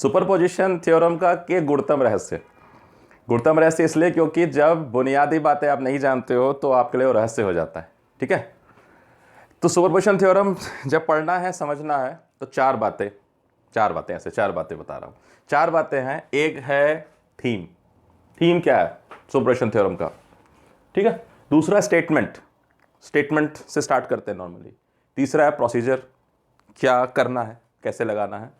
Superposition theorem का के गुणतम रहस्य, गुणतम रहस्य इसलिए क्योंकि जब बुनियादी बातें आप नहीं जानते हो तो आपके लिए वो रहस्य हो जाता है। ठीक है, तो सुपरपोजिशन थ्योरम जब पढ़ना है, समझना है, तो चार बातें बता रहा हूँ। चार बातें हैं। एक है थीम, थीम क्या है सुपरपोजिशन थ्योरम का, ठीक है। दूसरा स्टेटमेंट, स्टेटमेंट से स्टार्ट करते हैं नॉर्मली। तीसरा है प्रोसीजर, क्या करना है, कैसे लगाना है,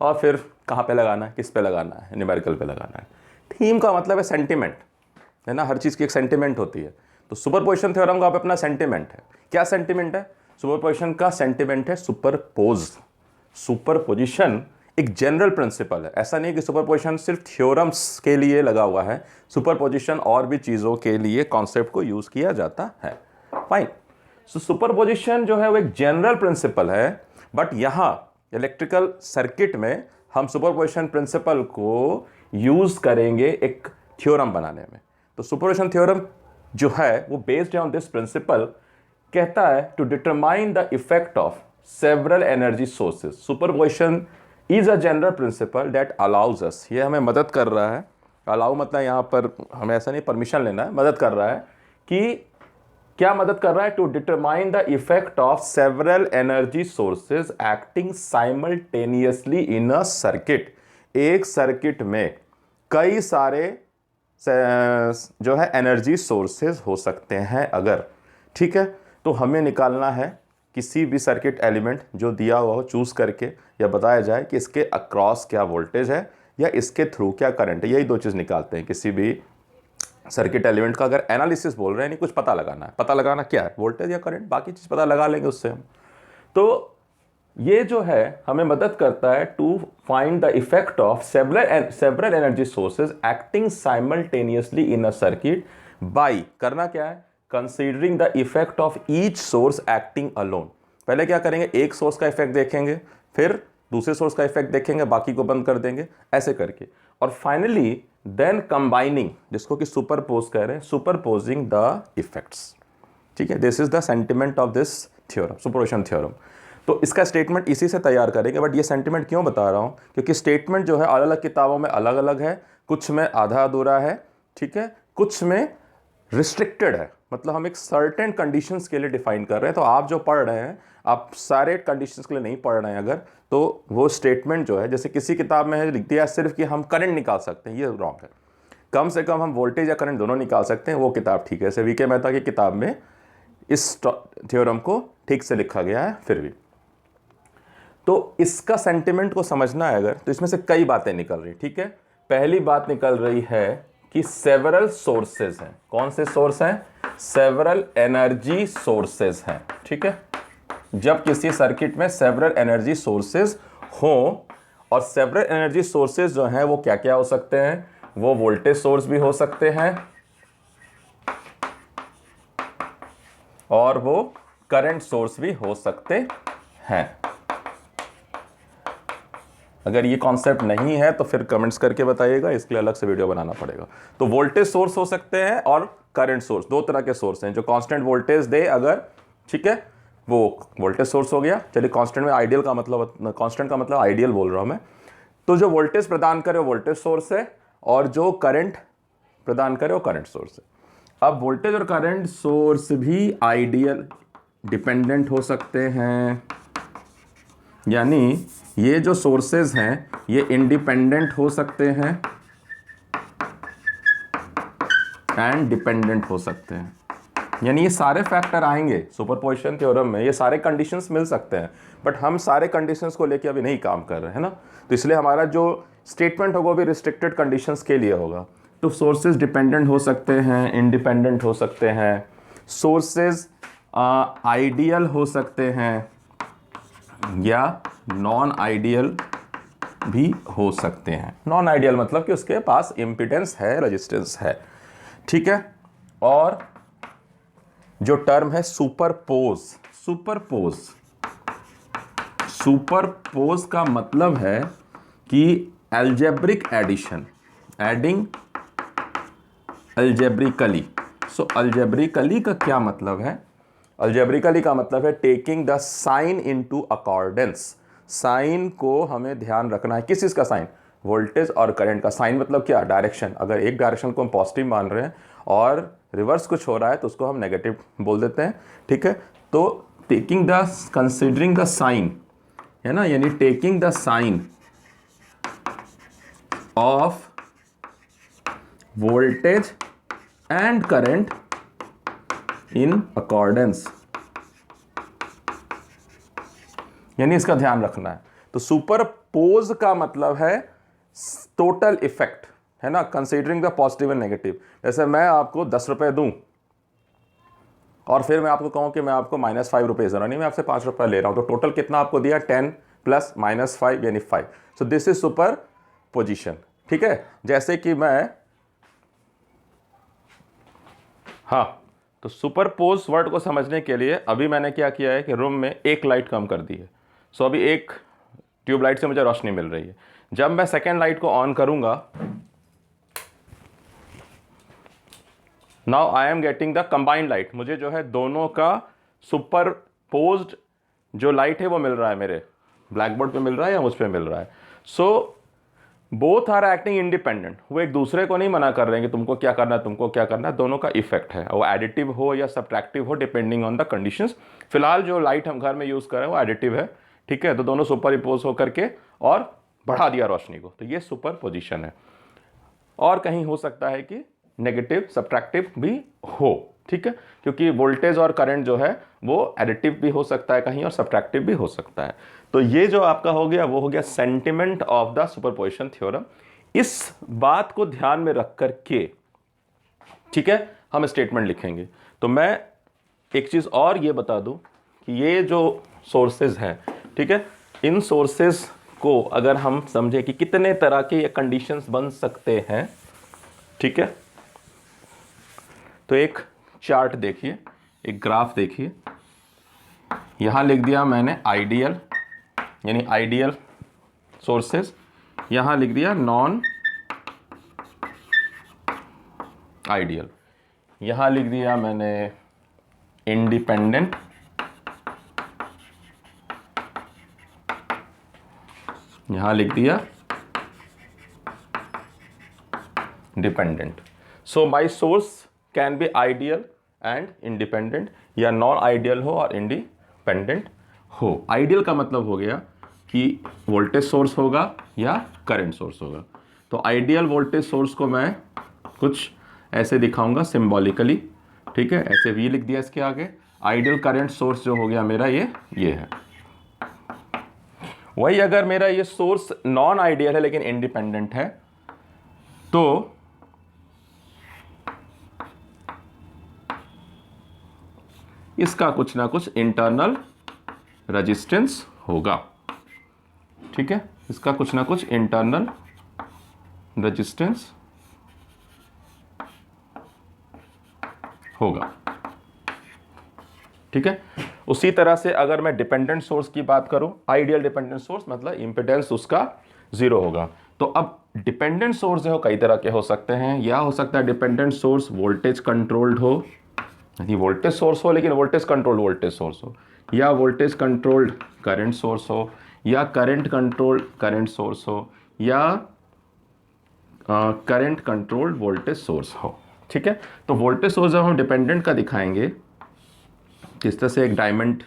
और फिर कहाँ पे लगाना है, किस पे लगाना है, न्यूमेरिकल पे लगाना है। थीम का मतलब है सेंटिमेंट, है ना, हर चीज़ की एक सेंटिमेंट होती है। तो सुपरपोजिशन थ्योरम का अपना सेंटिमेंट है। क्या सेंटिमेंट है सुपरपोजिशन का? सेंटिमेंट है सुपरपोज। सुपरपोजिशन एक जनरल प्रिंसिपल है, ऐसा नहीं कि सुपरपोजिशन सिर्फ थ्योरम्स के लिए लगा हुआ है। सुपरपोजिशन और भी चीज़ों के लिए कॉन्सेप्ट को यूज़ किया जाता है। फाइन। सो सुपरपोजिशन जो है वो एक जनरल प्रिंसिपल है, बट यहाँ इलेक्ट्रिकल सर्किट में हम सुपरपोजिशन प्रिंसिपल को यूज़ करेंगे एक थ्योरम बनाने में। तो सुपरपोजिशन थ्योरम जो है वो बेस्ड ऑन दिस प्रिंसिपल कहता है to determine the effect of several energy sources. Superposition is a general principle that allows us, ये हमें मदद कर रहा है। अलाउ मतलब यहाँ पर हमें ऐसा नहीं परमिशन लेना है, मदद कर रहा है कि क्या मदद कर रहा है? To determine the effect of several energy sources acting simultaneously in a circuit. एक सर्किट में कई सारे जो है एनर्जी सोर्सेज हो सकते हैं अगर, ठीक है। तो हमें निकालना है किसी भी सर्किट एलिमेंट जो दिया हुआ हो चूज करके, या बताया जाए कि इसके अक्रॉस क्या वोल्टेज है या इसके थ्रू क्या करंट है। यही दो चीज़ निकालते हैं किसी भी सर्किट एलिमेंट का। अगर एनालिसिस बोल रहे हैं, नहीं कुछ पता लगाना है, पता लगाना क्या है, वोल्टेज या करंट, बाकी चीज़ पता लगा लेंगे उससे हम। तो ये जो है हमें मदद करता है to find the effect of several energy sources acting simultaneously in a circuit by, करना क्या है, considering the effect of each source acting alone. पहले क्या करेंगे, एक सोर्स का इफेक्ट देखेंगे, फिर दूसरे सोर्स का इफेक्ट देखेंगे, बाकी को बंद कर देंगे, ऐसे करके। और फाइनली देन कंबाइनिंग, जिसको कि सुपरपोज कह रहे हैं, सुपरपोजिंग द इफेक्ट्स। ठीक है, this is the sentiment of this theorem, superposition theorem. तो इसका स्टेटमेंट इसी से तैयार करेंगे। बट ये सेंटिमेंट क्यों बता रहा हूँ, क्योंकि स्टेटमेंट जो है अलग अलग किताबों में अलग अलग है, कुछ में आधा अधूरा है, ठीक है, कुछ में रिस्ट्रिक्टेड है, मतलब हम एक सर्टेन कंडीशंस के लिए डिफाइन कर रहे हैं। तो आप जो पढ़ रहे हैं, आप सारे कंडीशंस के लिए नहीं पढ़ रहे हैं अगर, तो वो स्टेटमेंट जो है, जैसे किसी किताब में है लिख दिया सिर्फ कि हम करंट निकाल सकते हैं, ये रॉन्ग है। कम से कम हम वोल्टेज या करंट दोनों निकाल सकते हैं, वो किताब ठीक है। जैसे वीके मेहता की किताब में इस थ्योरम को ठीक से लिखा गया है। फिर भी तो इसका सेंटिमेंट को समझना है अगर, तो इसमें से कई बातें निकल रही, ठीक है। पहली बात निकल रही है कि सेवरल सोर्सेज हैं। कौन से सोर्स हैं? सेवरल एनर्जी सोर्सेज हैं, ठीक है। जब किसी सर्किट में सेवरल एनर्जी सोर्सेज हो, और सेवरल एनर्जी सोर्सेज जो हैं वो क्या क्या हो सकते हैं? वो वोल्टेज सोर्स भी हो सकते हैं और वो करंट सोर्स भी हो सकते हैं। अगर ये कॉन्सेप्ट नहीं है तो फिर कमेंट्स करके बताइएगा, इसके लिए अलग से वीडियो बनाना पड़ेगा। तो वोल्टेज सोर्स हो सकते हैं और करंट सोर्स, दो तरह के सोर्स हैं जो कांस्टेंट वोल्टेज दे अगर, ठीक है, वो वोल्टेज सोर्स हो गया। चलिए कांस्टेंट में आइडियल का मतलब, कांस्टेंट का मतलब आइडियल बोल रहा हूं मैं। तो जो वोल्टेज प्रदान करे वो वोल्टेज सोर्स है, और जो करंट प्रदान करे वो करंट सोर्स है। अब वोल्टेज और करंट सोर्स भी आइडियल डिपेंडेंट हो सकते हैं, यानी ये जो सोर्सेज हैं ये इंडिपेंडेंट हो सकते हैं एंड डिपेंडेंट हो सकते हैं। यानी ये सारे फैक्टर आएंगे सुपरपोजिशन थ्योरम में, ये सारे कंडीशंस मिल सकते हैं, बट हम सारे कंडीशंस को लेके अभी नहीं काम कर रहे हैं ना। तो इसलिए हमारा जो स्टेटमेंट होगा वो भी रिस्ट्रिक्टेड कंडीशंस के लिए होगा। तो सोर्सेज डिपेंडेंट हो सकते हैं, इंडिपेंडेंट हो सकते हैं, सोर्सेज आइडियल हो सकते हैं या नॉन आइडियल भी हो सकते हैं। नॉन आइडियल मतलब कि उसके पास इम्पीडेंस है, रेजिस्टेंस है, ठीक है। और जो टर्म है सुपरपोज, सुपरपोज, सुपरपोज का मतलब है कि algebraic addition, adding algebraically. So algebraically का क्या मतलब है? अलजेब्रिकली का मतलब है taking the sign into accordance. Sign को हमें ध्यान रखना है। किस चीज़ का साइन? वोल्टेज और करंट का साइन मतलब क्या, डायरेक्शन। अगर एक डायरेक्शन को हम पॉजिटिव मान रहे हैं और रिवर्स कुछ हो रहा है तो उसको हम नेगेटिव बोल देते हैं, ठीक है। तो taking the, considering the sign, है ना, यानी taking the sign of voltage and current in accordance, यानी इसका ध्यान रखना है। तो सुपरपोज का मतलब है टोटल इफेक्ट, है ना, considering the positive and negative. जैसे मैं आपको 10 रुपए दूं और फिर मैं आपको कहूं कि मैं आपको -5 रुपए दे रहा हूं, नहीं मैं आपसे 5 रुपए ले रहा हूं, तो टोटल कितना आपको दिया, 10 प्लस -5 यानी 5। सो दिस इज सुपर पोजिशन, ठीक है। जैसे कि मैं, हाँ, तो सुपरपोज वर्ड को समझने के लिए अभी मैंने क्या किया है कि रूम में एक लाइट कम कर दी है। सो अभी एक ट्यूबलाइट से मुझे रोशनी मिल रही है। जब मैं सेकेंड लाइट को ऑन करूंगा, now I am getting the combined light, मुझे जो है दोनों का सुपरपोज्ड जो लाइट है वो मिल रहा है, मेरे ब्लैक बोर्ड पे मिल रहा है या मुझ पे मिल रहा है। So both are acting independent, वो एक दूसरे को नहीं मना कर रहे हैं कि तुमको क्या करना है, तुमको क्या करना है, दोनों का इफेक्ट है। वो एडिटिव हो या सब्ट्रैक्टिव हो डिपेंडिंग ऑन द कंडीशंस। फिलहाल जो लाइट हम घर में यूज़ कर रहे हैं वो एडिटिव है, ठीक है। तो दोनों सुपर इम्पोज होकर के और बढ़ा दिया रोशनी को, तो ये सुपर पोजिशन है। और कहीं हो सकता है कि नेगेटिव सब्ट्रैक्टिव भी हो, ठीक है, क्योंकि वोल्टेज और करंट जो है वो एडिटिव भी हो सकता है कहीं और सब्ट्रैक्टिव भी हो सकता है। तो ये जो आपका हो गया वो हो गया sentiment of the superposition theorem. इस बात को ध्यान में रख करके, ठीक है, हम स्टेटमेंट लिखेंगे। तो मैं एक चीज और ये बता दूं कि ये जो सोर्सेज हैं, ठीक है, इन सोर्सेज को अगर हम समझे कि कितने तरह के ये कंडीशंस बन सकते हैं, ठीक है, तो एक चार्ट देखिए, एक ग्राफ देखिए। यहां लिख दिया मैंने आइडियल, यानी आइडियल सोर्सेस, यहां लिख दिया नॉन आइडियल, यहां लिख दिया मैंने इंडिपेंडेंट, यहां लिख दिया dependent. So my source can be ideal and independent, या नॉन आइडियल हो और इंडिपेंडेंट हो। आइडियल का मतलब हो गया कि वोल्टेज सोर्स होगा या करंट सोर्स होगा। तो आइडियल वोल्टेज सोर्स को मैं कुछ ऐसे दिखाऊंगा सिंबॉलिकली, ठीक है, ऐसे V लिख दिया इसके आगे। आइडियल करंट सोर्स जो हो गया मेरा ये है। वही अगर मेरा ये सोर्स नॉन आइडियल है लेकिन इंडिपेंडेंट है, तो इसका कुछ ना कुछ इंटरनल रेजिस्टेंस होगा, ठीक है, इसका कुछ ना कुछ इंटरनल रेजिस्टेंस होगा, ठीक है। उसी तरह से अगर मैं डिपेंडेंट सोर्स की बात करूं, आइडियल डिपेंडेंट सोर्स मतलब इंपेडेंस उसका 0 होगा। तो अब डिपेंडेंट सोर्स जो कई तरह के हो सकते हैं, या हो सकता है डिपेंडेंट सोर्स वोल्टेज कंट्रोल्ड हो, यानी वोल्टेज सोर्स हो लेकिन वोल्टेज कंट्रोल्ड वोल्टेज सोर्स हो, या वोल्टेज कंट्रोल्ड करंट सोर्स हो, या करंट कंट्रोल्ड करंट सोर्स हो, या करंट कंट्रोल्ड वोल्टेज सोर्स हो, ठीक है। तो वोल्टेज सोर्स जब हम डिपेंडेंट का दिखाएंगे, किस तरह से एक डायमंड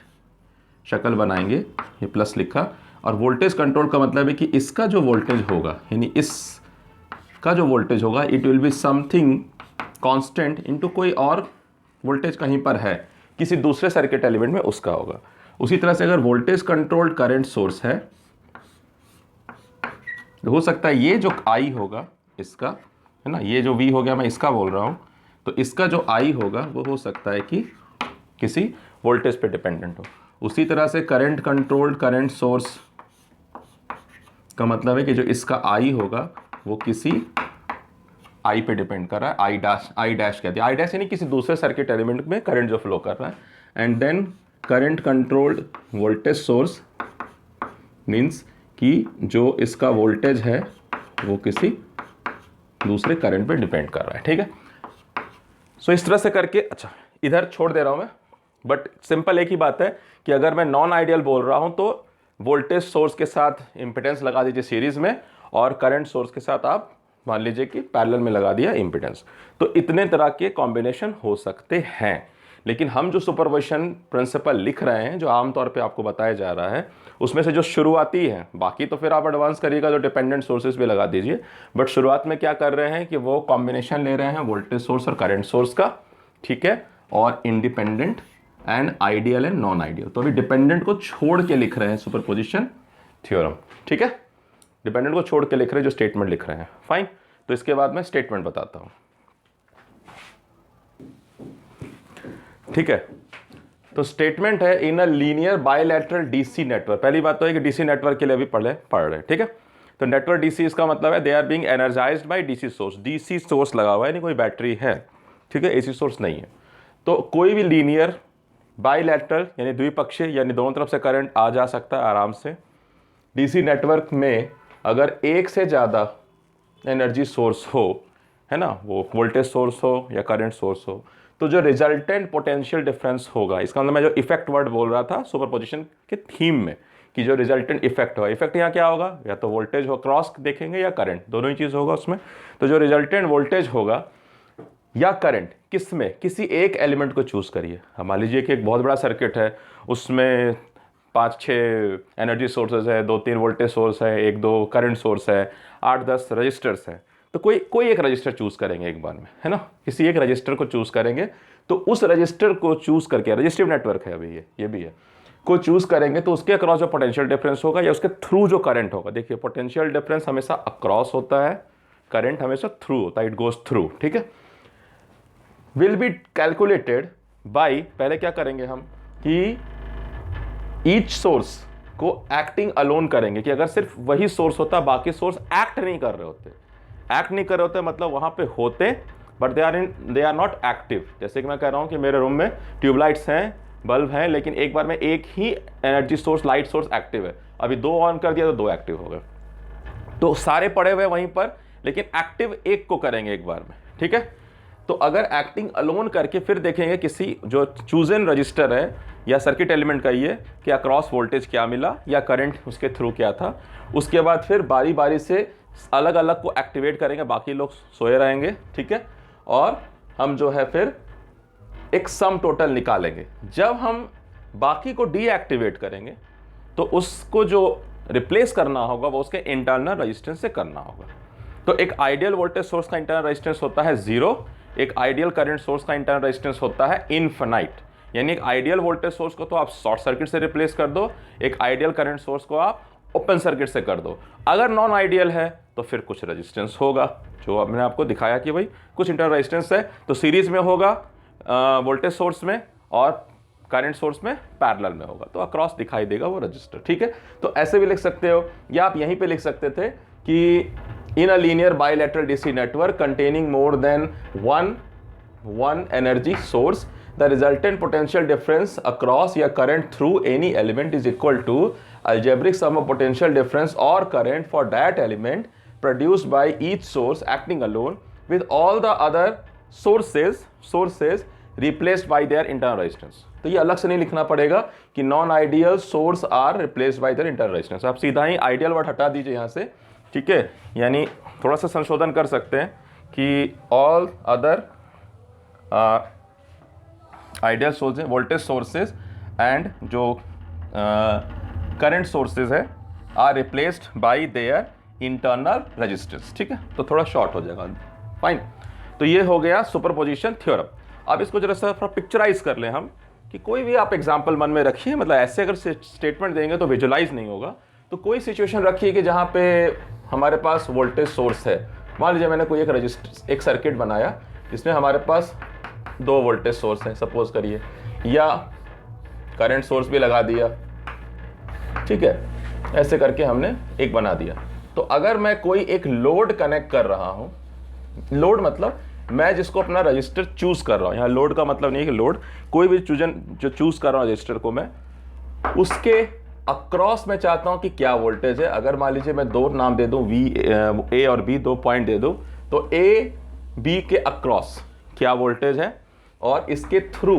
शक्ल बनाएंगे, ये प्लस लिखा, और वोल्टेज कंट्रोल का मतलब है कि इसका जो वोल्टेज होगा, यानी इसका जो वोल्टेज होगा, it will be something constant into कोई और वोल्टेज कहीं पर है किसी दूसरे सर्किट एलिमेंट में, उसका होगा। उसी तरह से अगर वोल्टेज कंट्रोल्ड करंट सोर्स है, तो हो सकता है ये जो I होगा इसका, है ना, ये जो V हो गया मैं इसका बोल रहा हूं, तो इसका जो I होगा वो हो सकता है कि किसी वोल्टेज पे डिपेंडेंट हो। उसी तरह से करंट कंट्रोल्ड करंट सोर्स का मतलब है कि जो इसका I होगा वो किसी I पे डिपेंड कर रहा है, I डैश कहते हैं, I डैश यानी किसी दूसरे सर्किट एलिमेंट में करंट जो फ्लो कर रहा है। And then current controlled voltage source means कि जो इसका वोल्टेज है वो किसी दूसरे करंट पे डिपेंड कर रहा है, ठीक है। सो इस तरह से करके, अच्छा इधर छोड़ दे रहा हूं मैं, बट सिंपल एक ही बात है कि अगर मैं नॉन आइडियल बोल रहा हूं तो वोल्टेज सोर्स के साथ इंपेडेंस लगा दीजिए सीरीज में, और करंट सोर्स के साथ आप मान लीजिए कि पैरेलल में लगा दिया इम्पीडेंस। तो इतने तरह के कॉम्बिनेशन हो सकते हैं, लेकिन हम जो सुपरपोजिशन प्रिंसिपल लिख रहे हैं, जो आमतौर पे आपको बताया जा रहा है, उसमें से जो शुरुआती है, बाकी तो फिर आप एडवांस करिएगा तो डिपेंडेंट सोर्सेज भी लगा दीजिए, बट शुरुआत में क्या कर रहे हैं कि वो कॉम्बिनेशन ले रहे हैं वोल्टेज सोर्स और करंट सोर्स का, ठीक है, और independent and ideal and non ideal. तो अभी डिपेंडेंट को छोड़ के लिख रहे हैं सुपरपोजिशन थ्योरम, ठीक है, डिपेंडेंट को छोड़ के लिख रहे हैं जो स्टेटमेंट लिख रहे हैं, फाइन। तो इसके बाद मैं स्टेटमेंट बताता हूं, ठीक है। तो स्टेटमेंट है in a linear bilateral DC network. पहली बात तो है कि डीसी नेटवर्क के लिए अभी पढ़ रहे हैं, ठीक है। तो नेटवर्क डीसी इसका मतलब है they are being energized by DC source. DC source लगा हुआ है, नहीं कोई बैटरी है, ठीक है, एसी सोर्स नहीं है। तो कोई भी लीनियर बायलैटरल यानी द्विपक्षीय यानी दोनों तरफ से करंट आ जा सकता है आराम से। डीसी नेटवर्क में अगर एक से ज़्यादा एनर्जी सोर्स हो, है ना, वो वोल्टेज सोर्स हो या करंट सोर्स हो, तो जो रिजल्टेंट पोटेंशियल डिफरेंस होगा, इसका मतलब मैं जो इफेक्ट वर्ड बोल रहा था सुपरपोजिशन के थीम में, कि जो रिजल्टेंट इफेक्ट होगा, इफेक्ट यहाँ क्या होगा, या तो वोल्टेज हो क्रॉस देखेंगे या करंट, दोनों ही चीज़ होगा उसमें। तो जो रिजल्टेंट वोल्टेज होगा या करंट, किस में, किसी एक एलिमेंट को चूज करिए। हम मान लीजिए कि एक बहुत बड़ा सर्किट है, उसमें 5-6 एनर्जी सोर्सेज है, 2-3 वोल्टेज सोर्स है, 1-2 करंट सोर्स है, 8-10 रजिस्टर्स हैं। तो कोई एक रजिस्टर चूज करेंगे एक बार में, है ना, किसी एक रजिस्टर को चूज करेंगे। तो उस रजिस्टर को चूज करके, रजिस्टिव नेटवर्क है अभी ये भी है, को चूज करेंगे तो उसके अक्रॉस जो पोटेंशियल डिफरेंस होगा या उसके थ्रू जो करंट होगा, देखिए पोटेंशियल डिफरेंस हमेशा अक्रॉस होता है, करंट हमेशा थ्रू होता है, इट गोज थ्रू, ठीक है। विल बी कैलकुलेटेड बाई, पहले क्या करेंगे हम कि ईच सोर्स को एक्टिंग अलोन करेंगे, कि अगर सिर्फ वही सोर्स होता, बाकी सोर्स एक्ट नहीं कर रहे होते, मतलब वहां पे होते but they are not active. जैसे कि मैं कह रहा हूं कि मेरे रूम में ट्यूबलाइट्स हैं, बल्ब हैं, लेकिन एक बार में एक ही energy source, light source active है, अभी 2 ऑन कर दिया तो 2 एक्टिव हो गए। तो सारे पड़े हुए वहीं पर, लेकिन एक्टिव एक को करेंगे एक बार में, ठीक है। तो अगर एक्टिंग अलोन करके फिर देखेंगे किसी जो चूजन रजिस्टर है या सर्किट एलिमेंट का ये कि अक्रॉस वोल्टेज क्या मिला या करंट उसके थ्रू क्या था, उसके बाद फिर बारी बारी से अलग अलग को एक्टिवेट करेंगे, बाकी लोग सोए रहेंगे, ठीक है। और हम जो है फिर एक सम टोटल निकालेंगे। जब हम बाकी को डीएक्टिवेट करेंगे तो उसको जो रिप्लेस करना होगा वो उसके इंटरनल रेजिस्टेंस से करना होगा। तो एक आइडियल वोल्टेज सोर्स का इंटरनल रेजिस्टेंस होता है 0, एक आइडियल करंट सोर्स का इंटरनल रेजिस्टेंस होता है इनफिनाइट। यानी एक आइडियल वोल्टेज सोर्स को तो आप शॉर्ट सर्किट से रिप्लेस कर दो, एक आइडियल करंट सोर्स को आप ओपन सर्किट से कर दो। अगर नॉन आइडियल है तो फिर कुछ रेजिस्टेंस होगा, जो अब मैंने आपको दिखाया कि भाई कुछ इंटरनल रेजिस्टेंस है, तो सीरीज में होगा वोल्टेज सोर्स में और करंट सोर्स में पैरेलल में होगा, तो अक्रॉस दिखाई देगा वो रजिस्टर, ठीक है। तो ऐसे भी लिख सकते हो, या आप यहीं पे लिख सकते थे कि in a linear bilateral DC network containing more than one energy source, the resultant potential difference across या current through any element is equal to algebraic sum of potential difference or current for that element produced by each source acting alone with all the other sources replaced by their internal resistance। तो ये अलग से नहीं लिखना पड़ेगा कि non ideal source are replaced by their internal resistance, आप सीधा ही आइडियल वर्ड हटा दीजिए यहाँ से, ठीक है। यानी थोड़ा सा संशोधन कर सकते हैं कि all other ideal sources, voltage sources and जो करंट सोर्सेज है are replaced by their internal resistance, ठीक है। तो थोड़ा शॉर्ट हो जाएगा, फाइन। तो ये हो गया सुपरपोजिशन थ्योरम। अब इसको जरा सा पिक्चराइज कर लें हम, कि कोई भी आप एग्जांपल मन में रखिए, मतलब ऐसे अगर स्टेटमेंट देंगे तो विजुलाइज नहीं होगा। तो कोई सिचुएशन रखिए कि जहाँ पे हमारे पास वोल्टेज सोर्स है, मान लीजिए मैंने कोई एक सर्किट बनाया जिसमें हमारे पास 2 वोल्टेज सोर्स हैं सपोज करिए, या करंट सोर्स भी लगा दिया, ठीक है, ऐसे करके हमने एक बना दिया। तो अगर मैं कोई एक लोड कनेक्ट कर रहा हूं, लोड मतलब मैं जिसको अपना रजिस्टर चूज कर रहा हूं, यहाँ लोड का मतलब नहीं है कि लोड, कोई भी जो चूज कर रहा हूं रजिस्टर को मैं, उसके अक्रॉस में चाहता हूं कि क्या वोल्टेज है। अगर मान लीजिए मैं 2 नाम दे दूं, ए और बी, 2 पॉइंट दे दूं, तो ए बी के अक्रॉस क्या वोल्टेज है और इसके थ्रू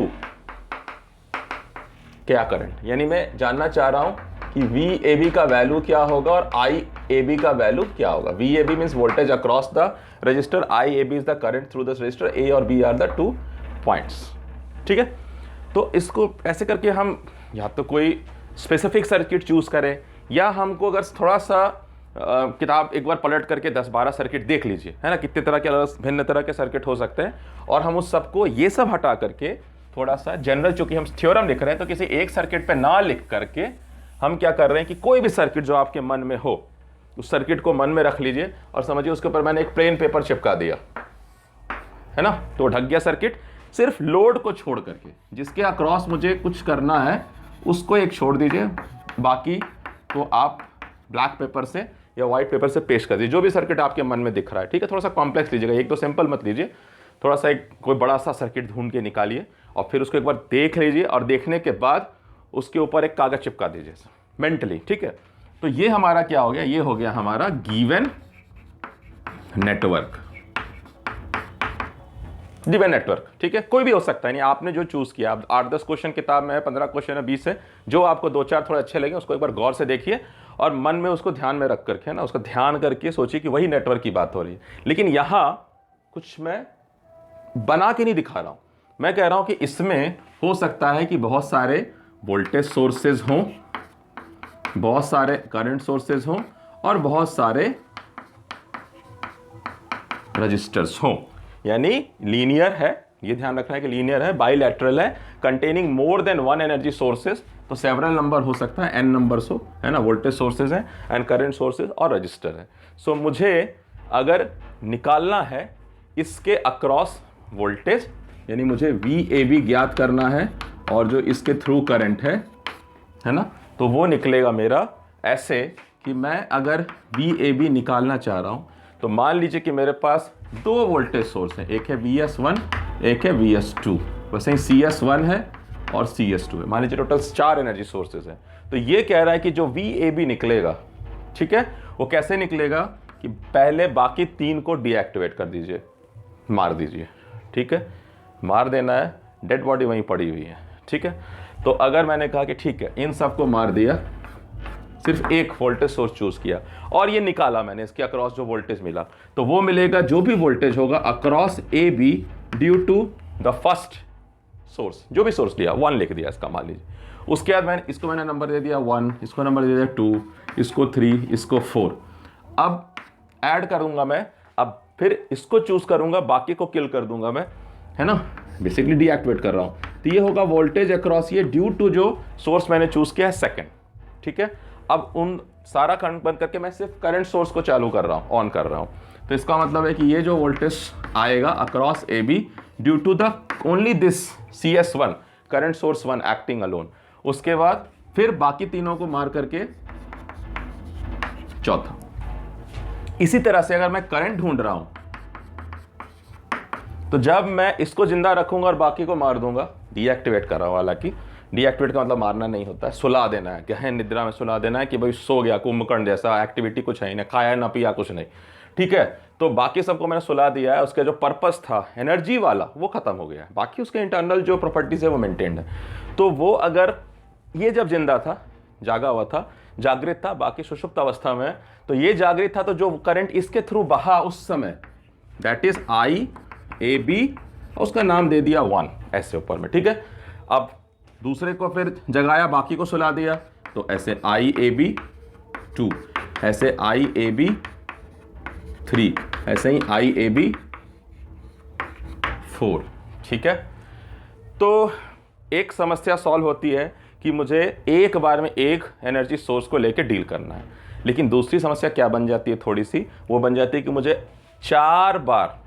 क्या करंट, यानी मैं जानना चाह रहा हूं कि वी ए बी का वैल्यू क्या होगा और आई ए बी का वैल्यू क्या होगा। V A B means voltage across the resistor, I A B is the current through this resistor, A और बी आर द 2 पॉइंट्स। ठीक है, तो इसको ऐसे करके हम या तो कोई स्पेसिफिक सर्किट चूज करें, या हमको अगर थोड़ा सा किताब एक बार पलट करके 10-12 सर्किट देख लीजिए, है ना, कितने तरह के अलग भिन्न तरह के सर्किट हो सकते हैं, और हम उस सबको ये सब हटा करके थोड़ा सा जनरल, चूंकि हम थ्योरम लिख रहे हैं तो किसी एक सर्किट पे ना लिख करके हम क्या कर रहे हैं कि कोई भी सर्किट जो आपके मन में हो उस सर्किट को मन में रख लीजिए और समझिए उसके ऊपर मैंने एक प्लेन पेपर चिपका दिया, है ना, तो ढक गया सर्किट। सिर्फ लोड को छोड़ करके, जिसके अक्रॉस मुझे कुछ करना है उसको एक छोड़ दीजिए, बाकी तो आप ब्लैक पेपर से या व्हाइट पेपर से पेश कर दीजिए जो भी सर्किट आपके मन में दिख रहा है। ठीक है, थोड़ा सा कॉम्प्लेक्स लीजिएगा, एक तो सिंपल मत लीजिए, थोड़ा सा एक कोई बड़ा सा सर्किट ढूंढ के निकालिए और फिर उसको एक बार देख लीजिए, और देखने के बाद उसके ऊपर एक कागज चिपका दीजिए मेंटली। ठीक है, तो ये हमारा क्या हो गया, ये हो गया हमारा गिवन नेटवर्क, गिवन नेटवर्क। ठीक है, कोई भी हो सकता है, नहीं आपने जो चूज किया, आप 8-10 क्वेश्चन किताब में है, 15 क्वेश्चन है, 20 है, जो आपको 2-4 थोड़े अच्छे लगे उसको एक बार गौर से देखिए और मन में उसको ध्यान में रख करके ना, उसका ध्यान करके सोचिए कि वही नेटवर्क की बात हो रही है। लेकिन यहां कुछ मैं बना के नहीं दिखा रहा हूं, मैं कह रहा हूं कि इसमें हो सकता है कि बहुत सारे वोल्टेज सोर्सेज हों, बहुत सारे करंट सोर्सेज हों, और बहुत सारे रजिस्टर्स हों। यानी लीनियर है, ये ध्यान रखना है कि लीनियर है, बाइलैटरल है, containing more than one energy sources, तो सेवरल नंबर हो सकता है, एन नंबर्स हो, है ना, वोल्टेज सोर्सेज हैं एंड करंट सोर्सेज और रजिस्टर है। सो मुझे अगर निकालना है इसके अक्रॉस वोल्टेज, यानी मुझे वी ए बी ज्ञात करना है, और जो इसके थ्रू करंट है ना, तो वो निकलेगा मेरा ऐसे कि मैं अगर वी ए बी निकालना चाह रहा हूं तो मान लीजिए कि मेरे पास 2 वोल्टेज सोर्स हैं, एक है VS1, एक है VS2, वैसे ही CS1 है और CS2 है, मान लीजिए टोटल 4 एनर्जी सोर्सेज हैं। तो ये कह रहा है कि जो VAB निकलेगा, ठीक है, वो कैसे निकलेगा कि पहले बाकी 3 को डीएक्टिवेट कर दीजिए, मार दीजिए। ठीक है, मार देना है, डेड बॉडी वहीं पड़ी हुई है। ठीक है, तो अगर मैंने कहा कि ठीक है इन सबको मार दिया, सिर्फ एक वोल्टेज सोर्स चूज किया और ये निकाला मैंने, इसके अक्रॉस जो वोल्टेज मिला, तो वो मिलेगा जो भी वोल्टेज होगा across A B due to the first source, जो भी सोर्स लिया 1 लिख दिया इसका मान लीजिए। उसके बाद मैंने नंबर दे दिया 1, इसको नंबर दे दिया 2, इसको 3, इसको 4। अब ऐड करूंगा मैं, अब फिर इसको चूज करूंगा, बाकी को किल कर दूंगा मैं, है ना, बेसिकली डीएक्टिवेट कर रहा हूं। तो ये होगा वोल्टेज अक्रॉस ये ड्यू टू जो सोर्स मैंने चूज किया है सेकंड। ठीक है, अब उन सारा करंट बंद करके मैं सिर्फ करंट सोर्स को चालू कर रहा हूं, ऑन कर रहा हूं। तो इसका मतलब है कि ये जो वोल्टेज आएगा across A B due to the only this CS1 current source 1 acting alone. उसके बाद फिर बाकी तीनों को मार करके चौथा। इसी तरह से अगर मैं करंट ढूंढ रहा हूं तो जब मैं इसको जिंदा रखूंगा और बाकी को मार दूंगा, डीएक्टिवेट कर रहा हूं, हालांकि डीएक्टिवेट का मतलब मारना नहीं होता है, सुला देना है, गहन निद्रा में सुला देना है कि भाई सो गया, कुंभकर्ण जैसा, एक्टिविटी कुछ है ही नहीं, खाया ना पिया कुछ नहीं। ठीक है, तो बाकी सबको मैंने सुला दिया है, उसका जो पर्पस था एनर्जी वाला वो खत्म हो गया है, बाकी उसके इंटरनल जो प्रॉपर्टीज है वो मेंटेन्ड है। तो वो अगर ये जब जिंदा था, जागा हुआ था, जागृत था, बाकी सुषुप्त अवस्था में, तो ये जागृत था, तो जो करंट इसके थ्रू बहा उस समय दैट इज IAB, उसका नाम दे दिया 1 ऐसे ऊपर में। ठीक है, अब दूसरे को फिर जगाया, बाकी को सुला दिया, तो ऐसे IAB 2, ऐसे IAB 3, ऐसे ही IAB 4। ठीक है, तो एक समस्या सॉल्व होती है कि मुझे एक बार में एक एनर्जी सोर्स को लेकर डील करना है, लेकिन दूसरी समस्या क्या बन जाती है थोड़ी सी, वो बन जाती है कि मुझे 4 बार,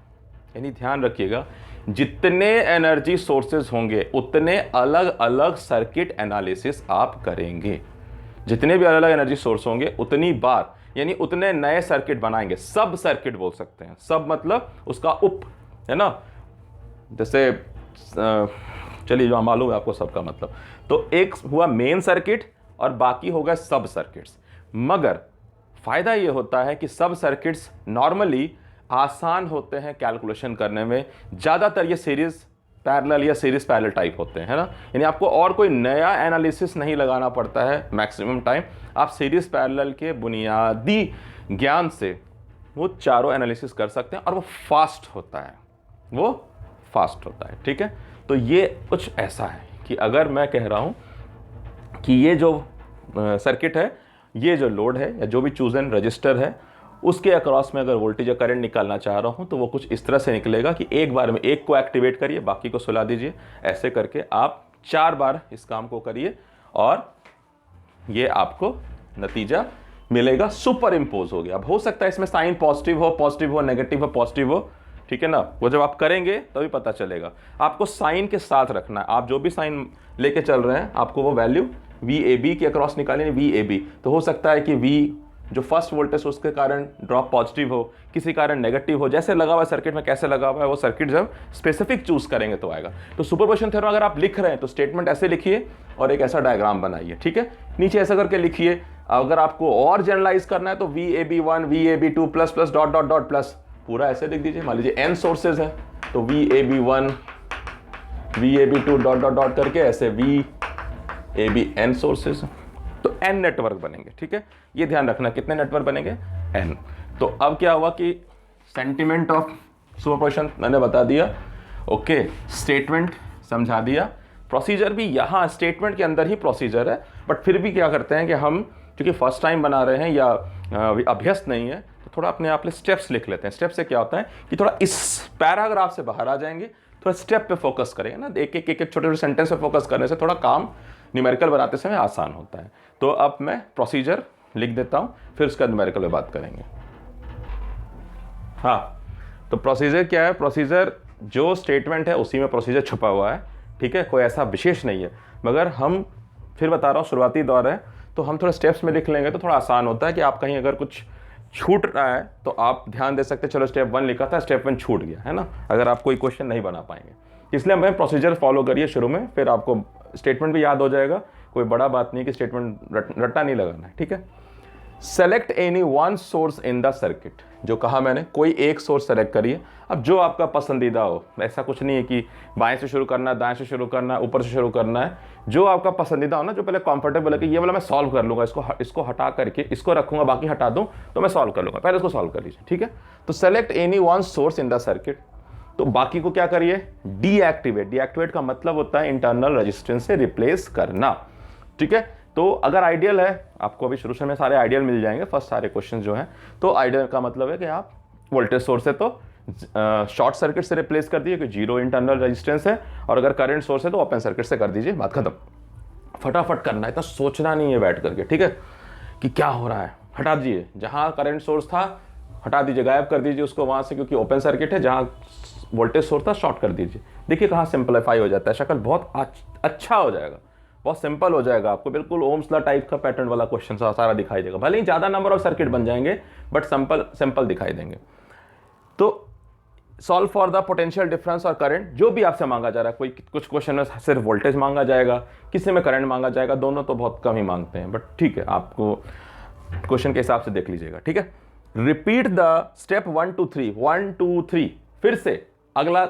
यानी ध्यान रखिएगा, जितने एनर्जी सोर्सेज होंगे उतने अलग अलग सर्किट एनालिसिस आप करेंगे। जितने भी अलग अलग एनर्जी सोर्स होंगे उतनी बार, यानी उतने नए सर्किट बनाएंगे। सब सर्किट बोल सकते हैं, सब मतलब उसका उप, है ना, जैसे चलिए जो मालूम है आपको सबका मतलब। तो एक हुआ मेन सर्किट और बाकी होगा सब सर्किट्स। मगर फायदा ये होता है कि सब सर्किट्स नॉर्मली आसान होते हैं कैलकुलेशन करने में, ज़्यादातर ये सीरीज पैरेलल या सीरीज पैरेलल टाइप होते हैं, है ना। यानी आपको और कोई नया एनालिसिस नहीं लगाना पड़ता है मैक्सिमम टाइम, आप सीरीज पैरेलल के बुनियादी ज्ञान से वो चारों एनालिसिस कर सकते हैं और वो फास्ट होता है, वो फास्ट होता है, ठीक है। तो ये कुछ ऐसा है कि अगर मैं कह रहा हूँ कि ये जो सर्किट है, ये जो लोड है या जो भी चूजन रजिस्टर है, उसके अक्रॉस में अगर वोल्टेज या करंट निकालना चाह रहा हूं तो वो कुछ इस तरह से निकलेगा कि एक बार में एक को एक्टिवेट करिए, बाकी को सुला दीजिए। ऐसे करके आप 4 बार इस काम को करिए और ये आपको नतीजा मिलेगा, सुपर इम्पोज हो गया। अब हो सकता है इसमें साइन पॉजिटिव हो, नेगेटिव हो, पॉजिटिव हो, ठीक है ना। वो जब आप करेंगे तभी पता चलेगा। आपको साइन के साथ रखना है, आप जो भी साइन लेके चल रहे हैं आपको वो वैल्यू VAB के अक्रॉस निकालेंगे, VAB। तो हो सकता है कि V जो फर्स्ट वोल्टेज उसके कारण ड्रॉप पॉजिटिव हो, किसी कारण नेगेटिव हो, जैसे लगा हुआ है सर्किट में, कैसे लगा हुआ है वो सर्किट जब स्पेसिफिक चूज करेंगे तो आएगा। तो सुपरपोजिशन थ्योरम अगर आप लिख रहे हैं तो स्टेटमेंट ऐसे लिखिए और एक ऐसा डायग्राम बनाइए, ठीक है। नीचे ऐसा करके लिखिए। अगर आपको और जनरलाइज करना है तो VAB1 VAB2 plus plus dot dot dot plus पूरा ऐसे लिख दीजिए। मान लीजिए n सोर्सेज है तो VAB1 VAB2 dot dot dot करके ऐसे VABN सोर्सेज, तो n नेटवर्क बनेंगे, ठीक है। ये ध्यान रखना कितने नेटवर्क बनेंगे, n। तो अब क्या हुआ कि सेंटिमेंट ऑफ सुपरपोजिशन मैंने बता दिया, ओके, स्टेटमेंट समझा दिया, प्रोसीजर भी यहाँ स्टेटमेंट के अंदर ही प्रोसीजर है। बट फिर भी क्या करते हैं कि हम क्योंकि फर्स्ट टाइम बना रहे हैं या अभ्यस्त नहीं है तो थोड़ा अपने आप स्टेप्स लिख लेते हैं। स्टेप से क्या होता है कि थोड़ा इस पैराग्राफ से बाहर आ जाएंगे, थोड़ा स्टेप पे फोकस करेंगे ना, एक एक छोटे छोटे सेंटेंस पे फोकस करने से थोड़ा काम न्यूमेरिकल बनाते समय आसान होता है। तो अब मैं प्रोसीजर लिख देता हूं, फिर उसका न्यूमेरिकल में बात करेंगे। हाँ, तो प्रोसीजर क्या है, प्रोसीजर जो स्टेटमेंट है उसी में प्रोसीजर छुपा हुआ है, ठीक है, कोई ऐसा विशेष नहीं है। मगर हम फिर बता रहा हूँ शुरुआती दौर है तो हम थोड़ा स्टेप्स में लिख लेंगे तो थोड़ा आसान होता है कि आप कहीं अगर कुछ छूट रहा है तो आप ध्यान दे सकते हैं, चलो स्टेप 1 लिखा था, स्टेप 1 छूट गया, है ना, अगर आप कोई क्वेश्चन नहीं बना पाएंगे। इसलिए हमें प्रोसीजर फॉलो करिए शुरू में, फिर आपको स्टेटमेंट भी याद हो जाएगा। कोई बड़ा बात नहीं कि स्टेटमेंट रट्टा नहीं लगाना है, ठीक है। Select any one source in the circuit, जो कहा मैंने, कोई एक सोर्स सेलेक्ट करिए। अब जो आपका पसंदीदा हो, ऐसा कुछ नहीं है कि बाएं से शुरू करना है, दाएं से शुरू करना है, ऊपर से शुरू करना है, जो आपका पसंदीदा हो ना, जो पहले कंफर्टेबल है कि ये वाला मैं सॉल्व कर लूंगा, इसको हटा करके इसको रखूंगा, बाकी हटा दूं तो मैं सॉल्व कर लूंगा, पहले इसको सॉल्व कर लीजिए, ठीक है। तो select any one source in the circuit, तो बाकी को क्या करिए, डीएक्टिवेट। डीएक्टिवेट का मतलब होता है इंटरनल रेजिस्टेंस से रिप्लेस करना, ठीक है। तो अगर आइडियल है, आपको अभी शुरू से में सारे आइडियल मिल जाएंगे, फर्स्ट सारे क्वेश्चन जो हैं, तो आइडियल का मतलब है कि आप वोल्टेज सोर्स है तो शॉर्ट सर्किट से रिप्लेस कर दीजिए कि 0 इंटरनल रेजिस्टेंस है, और अगर करंट सोर्स है तो ओपन सर्किट से कर दीजिए, बात खत्म। फटाफट करना है, इतना सोचना नहीं है बैठ करके, ठीक है, कि क्या हो रहा है। हटा दीजिए, जहां करंट सोर्स था हटा दीजिए, गायब कर दीजिए उसको वहां से, क्योंकि ओपन सर्किट है। जहां वोल्टेज सोर्स था शॉर्ट कर दीजिए। देखिए कहाँ सिंपलीफाई हो जाता है, शक्ल बहुत अच्छा हो जाएगा, बहुत सिंपल हो जाएगा, आपको बिल्कुल ओम्स लॉ टाइप का पैटर्न वाला क्वेश्चन सारा दिखाई देगा। भले ही ज़्यादा नंबर ऑफ सर्किट बन जाएंगे बट सिंपल दिखाई देंगे। तो solve for the potential difference और करंट, जो भी आपसे मांगा जा रहा है, कोई कुछ क्वेश्चन में सिर्फ वोल्टेज मांगा जाएगा, किसी में करंट मांगा जाएगा, दोनों तो बहुत कम ही मांगते हैं, बट ठीक है, आपको क्वेश्चन के हिसाब से देख लीजिएगा, ठीक है। रिपीट द स्टेप 1 2 3, 1 2 3, फिर से अगला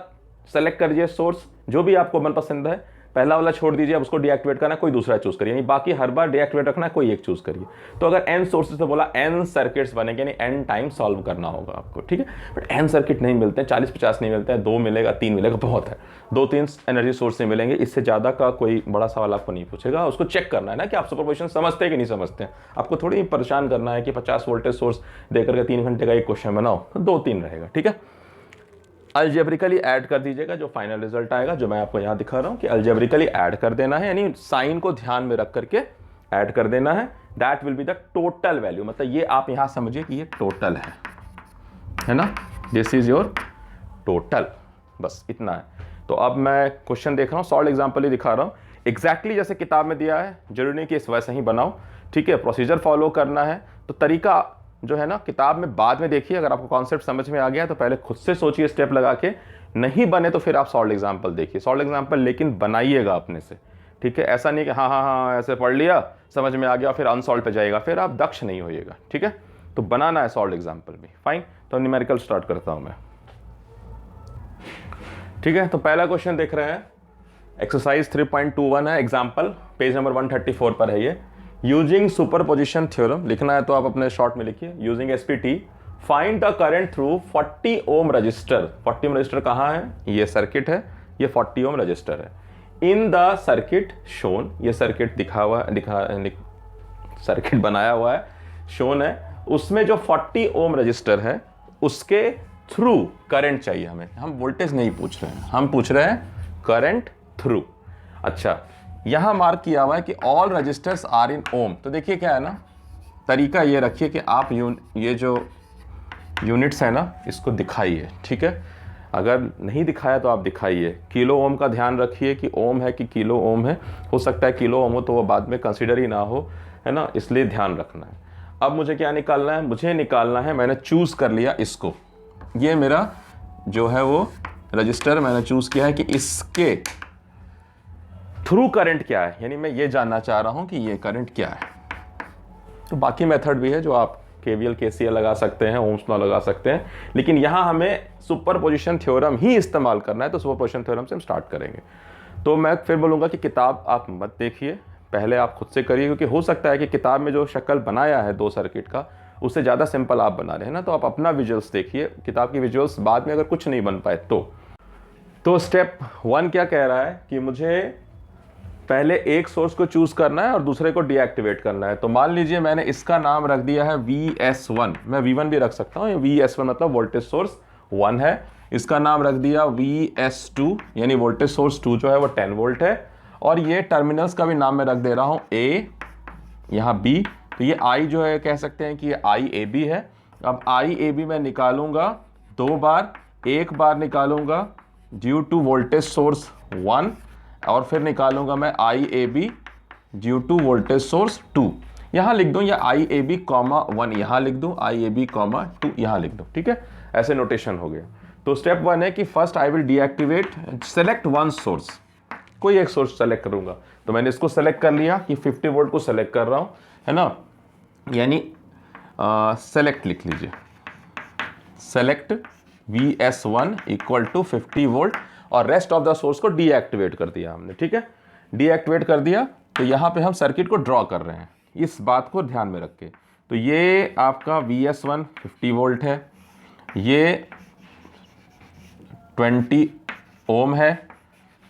सेलेक्ट करिए सोर्स जो भी आपको मनपसंद है, पहला वाला छोड़ दीजिए, अब उसको डीएक्टिवेट करना है, कोई दूसरा चूज करिए, यानी बाकी हर बार डीएक्टिवेट रखना है, कोई एक चूज करिए। तो अगर n सोर्सेज तो बोला n सर्किट्स बनेंगे, यानी n टाइम सॉल्व करना होगा आपको, ठीक है। बट n सर्किट नहीं मिलते हैं, 40-50 नहीं मिलते हैं, 2 मिलेगा, 3 मिलेगा, बहुत है, 2-3 एनर्जी सोर्स नहीं मिलेंगे, इससे ज़्यादा का कोई बड़ा सवाल आपको नहीं पूछेगा। उसको चेक करना है ना कि आप सुपरपोजिशन समझते हैं कि नहीं समझते हैं। आपको थोड़ी परेशान करना है कि 50 वोल्टेज सोर्स देकर के 3 घंटे का एक क्वेश्चन बनाओ, तो 2-3 रहेगा, ठीक है। अलजेब्रिकली ऐड कर दीजिएगा, जो फाइनल रिजल्ट आएगा, जो मैं आपको यहाँ दिखा रहा हूँ कि अलजेब्रिकली ऐड कर देना है, यानी साइन को ध्यान में रख करके ऐड कर देना है। That will be the total value, मतलब ये आप यहाँ समझिए कि ये टोटल है ना, दिस इज योर टोटल, बस इतना है। तो अब मैं क्वेश्चन देख रहा हूँ, सॉल्व एग्जाम्पल ही दिखा रहा हूँ, एग्जैक्टली जैसे किताब में दिया है, जरूरी नहीं कि इस वैसे ही बनाओ, ठीक है। प्रोसीजर फॉलो करना है, तो तरीका जो है ना किताब में बाद में देखिए, अगर आपको कॉन्सेप्ट समझ में आ गया तो पहले खुद से सोचिए स्टेप लगा के, नहीं बने तो फिर आप सॉल्व एग्जाम्पल देखिए, सॉल्व एग्जाम्पल लेकिन बनाइएगा अपने से, ठीक है। ऐसा नहीं कि हाँ ऐसे पढ़ लिया, समझ में आ गया, फिर अनसॉल्व पे जाएगा, फिर आप दक्ष नहीं होइएगा, ठीक है। तो बनाना है सॉल्व एग्जाम्पल भी, फाइन। तो न्यूमेरिकल स्टार्ट करता हूँ मैं। ठीक है, तो पहला क्वेश्चन देख रहे हैं, एक्सरसाइज 3.21 है, एग्जाम्पल पेज नंबर 134 पर है ये। यूजिंग सुपरपोजिशन थ्योरम लिखना है तो आप अपने शॉर्ट में लिखिए। Using SPT find the current through 40 ohm resistor. 40 ohm resistor कहाँ है? ये सर्किट है, ये 40 ओम रजिस्टर है। इन द सर्किट शोन, ये सर्किट सर्किट बनाया हुआ है, शोन है, उसमें जो 40 ओम रजिस्टर है उसके थ्रू करंट चाहिए हमें। हम वोल्टेज नहीं पूछ रहे हैं, हम पूछ रहे हैं करंट थ्रू। अच्छा, यहां मार्क किया हुआ है कि ऑल रजिस्टर्स आर इन ओम। तो देखिए क्या है ना, तरीका ये रखिए कि आप ये जो यूनिट्स है ना इसको दिखाइए, ठीक है। अगर नहीं दिखाया तो आप दिखाइए। किलो ओम का ध्यान रखिए कि ओम है कि किलो ओम है। हो सकता है किलो ओम हो तो वो बाद में कंसिडर ही ना हो, है ना, इसलिए ध्यान रखना है। अब मुझे क्या निकालना है? मुझे निकालना है, मैंने चूज कर लिया इसको, ये मेरा जो है वो रजिस्टर मैंने चूज किया है कि इसके थ्रू करंट क्या है, यानी मैं ये जानना चाह रहा हूं कि ये करंट क्या है। तो बाकी मेथड भी है जो आप केवीएल केसीएल लगा सकते हैं, ओम्स लॉ लगा सकते हैं, लेकिन यहां हमें सुपरपोजिशन थ्योरम ही इस्तेमाल करना है, तो सुपरपोजिशन थ्योरम से हम स्टार्ट करेंगे। तो मैं फिर बोलूंगा कि किताब आप मत देखिए, पहले आप खुद से करिए, क्योंकि हो सकता है कि किताब में जो शक्ल बनाया है दो सर्किट का उससे ज़्यादा सिंपल आप बना रहे हैं ना, तो आप अपना विजुअल्स देखिए, किताब की विजुअल्स बाद में अगर कुछ नहीं बन पाए तो स्टेप 1 क्या कह रहा है कि मुझे पहले एक सोर्स को चूज करना है और दूसरे को डीएक्टिवेट करना है। तो मान लीजिए मैंने इसका नाम रख दिया है VS1, मैं V1 भी रख सकता हूँ, VS1 मतलब वोल्टेज सोर्स 1 है। इसका नाम रख दिया VS2 यानी वोल्टेज सोर्स 2 जो है वो 10 वोल्ट है। और ये टर्मिनल्स का भी नाम मैं रख दे रहा हूँ A, यहाँ B, तो ये I जो है कह सकते हैं कि ये IAB है। अब IAB मैं निकालूंगा 2 बार, एक बार निकालूंगा ड्यू टू वोल्टेज सोर्स 1 और फिर निकालूंगा मैं IAB due to voltage source 2। यहां लिख दूं या IAB, 1 यहां लिख दूं, IAB, 2 यहां लिख दूं, ठीक है, ऐसे नोटेशन हो गया। तो स्टेप 1 है कि first I will deactivate, select one source, कोई एक सोर्स सेलेक्ट करूंगा। तो मैंने इसको सेलेक्ट कर लिया कि 50 वोल्ट को सेलेक्ट कर रहा हूं, है ना, यानी सेलेक्ट लिख लीजिए, select VS1 equal to 50 volt और रेस्ट ऑफ द सोर्स को डीएक्टिवेट कर दिया हमने, ठीक है, डीएक्टिवेट कर दिया। तो यहाँ पे हम सर्किट को ड्रॉ कर रहे हैं, इस बात को ध्यान में रख के। तो ये आपका VS1 50 वोल्ट है, ये 20 ओम है,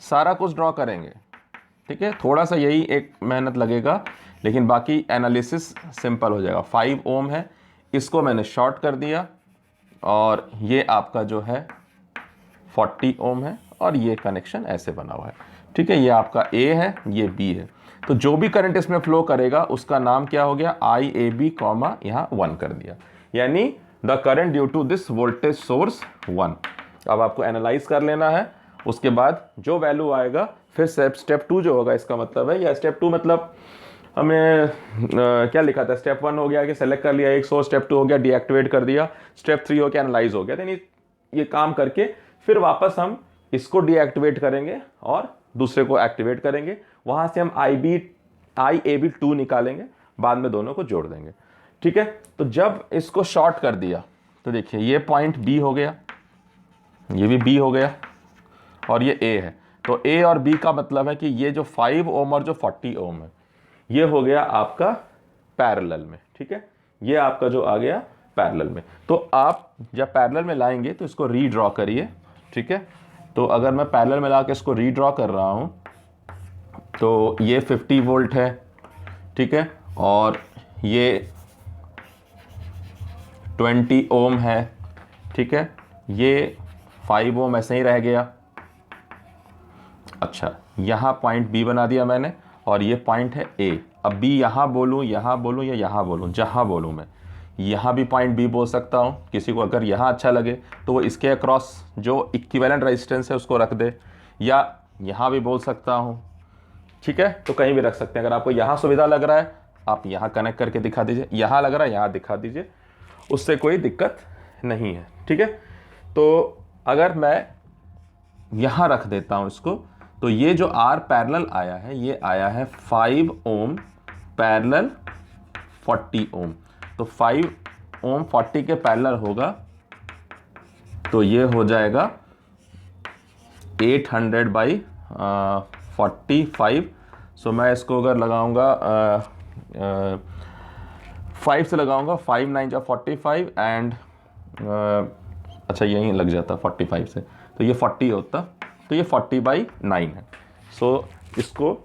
सारा कुछ ड्रॉ करेंगे, ठीक है। थोड़ा सा यही एक मेहनत लगेगा लेकिन बाकी एनालिसिस सिंपल हो जाएगा। 5 ओम है, इसको मैंने शॉर्ट कर दिया और ये आपका जो है 40 ओम है और ये कनेक्शन ऐसे बना हुआ है, ठीक है। ये आपका A है, ये B है। तो जो भी करंट इसमें फ्लो करेगा उसका नाम क्या हो गया? IAB, यहाँ 1 कर दिया, यानी the current due to this voltage source 1। अब आपको एनालाइज कर लेना है, उसके बाद जो वैल्यू आएगा फिर स्टेप 2 जो होगा, इसका मतलब है, या स्टेप 2 मतलब हमें क्या लिखा था, स्टेप 1 हो गया कि सेलेक्ट कर लिया एक सोर्स, स्टेप 2 हो गया डीएक्टिवेट कर दिया, स्टेप 3 हो गया एनालाइज हो गया। यानी ये काम करके फिर वापस हम इसको डीएक्टिवेट करेंगे और दूसरे को एक्टिवेट करेंगे, वहां से हम IAB2 निकालेंगे, बाद में दोनों को जोड़ देंगे, ठीक है। तो जब इसको शॉर्ट कर दिया तो देखिए ये पॉइंट B हो गया, ये भी B हो गया और ये A है। तो A और B का मतलब है कि ये जो 5 ओम और जो 40 ओम है ये हो गया आपका पैरेलल में, ठीक है, ये आपका जो आ गया पैरेलल में। तो आप जब पैरेलल में लाएंगे तो इसको रीड्रॉ करिए, ठीक है। तो अगर मैं पैरेलल में ला के इसको रीड्रॉ कर रहा हूं तो ये 50 वोल्ट है, ठीक है, और ये 20 ओम है, ठीक है, ये 5 ओम ऐसे ही रह गया। अच्छा, यहाँ पॉइंट B बना दिया मैंने और ये पॉइंट है A। अब B यहाँ बोलूँ या यहाँ बोलूँ, जहाँ बोलूँ मैं, यहाँ भी पॉइंट B बोल सकता हूँ। किसी को अगर यहाँ अच्छा लगे तो वो इसके अक्रॉस जो इक्विवेलेंट रेजिस्टेंस है उसको रख दे, या यहाँ भी बोल सकता हूँ, ठीक है। तो कहीं भी रख सकते हैं। अगर आपको यहाँ सुविधा लग रहा है आप यहाँ कनेक्ट करके दिखा दीजिए, यहाँ लग रहा है यहाँ दिखा दीजिए, उससे कोई दिक्कत नहीं है, ठीक है। तो अगर मैं यहाँ रख देता हूँ इसको, तो ये जो R पैरेलल आया है ये आया है 5 ओम पैरेलल 40 ओम। तो 5 ओम 40 के पैरेलल होगा तो ये हो जाएगा 800/45। सो मैं इसको अगर लगाऊंगा 5 से लगाऊंगा, 5 9 जा 45 एंड अच्छा यहीं लग जाता 45 से, तो ये 40 होता, तो ये 40/9 है। सो इसको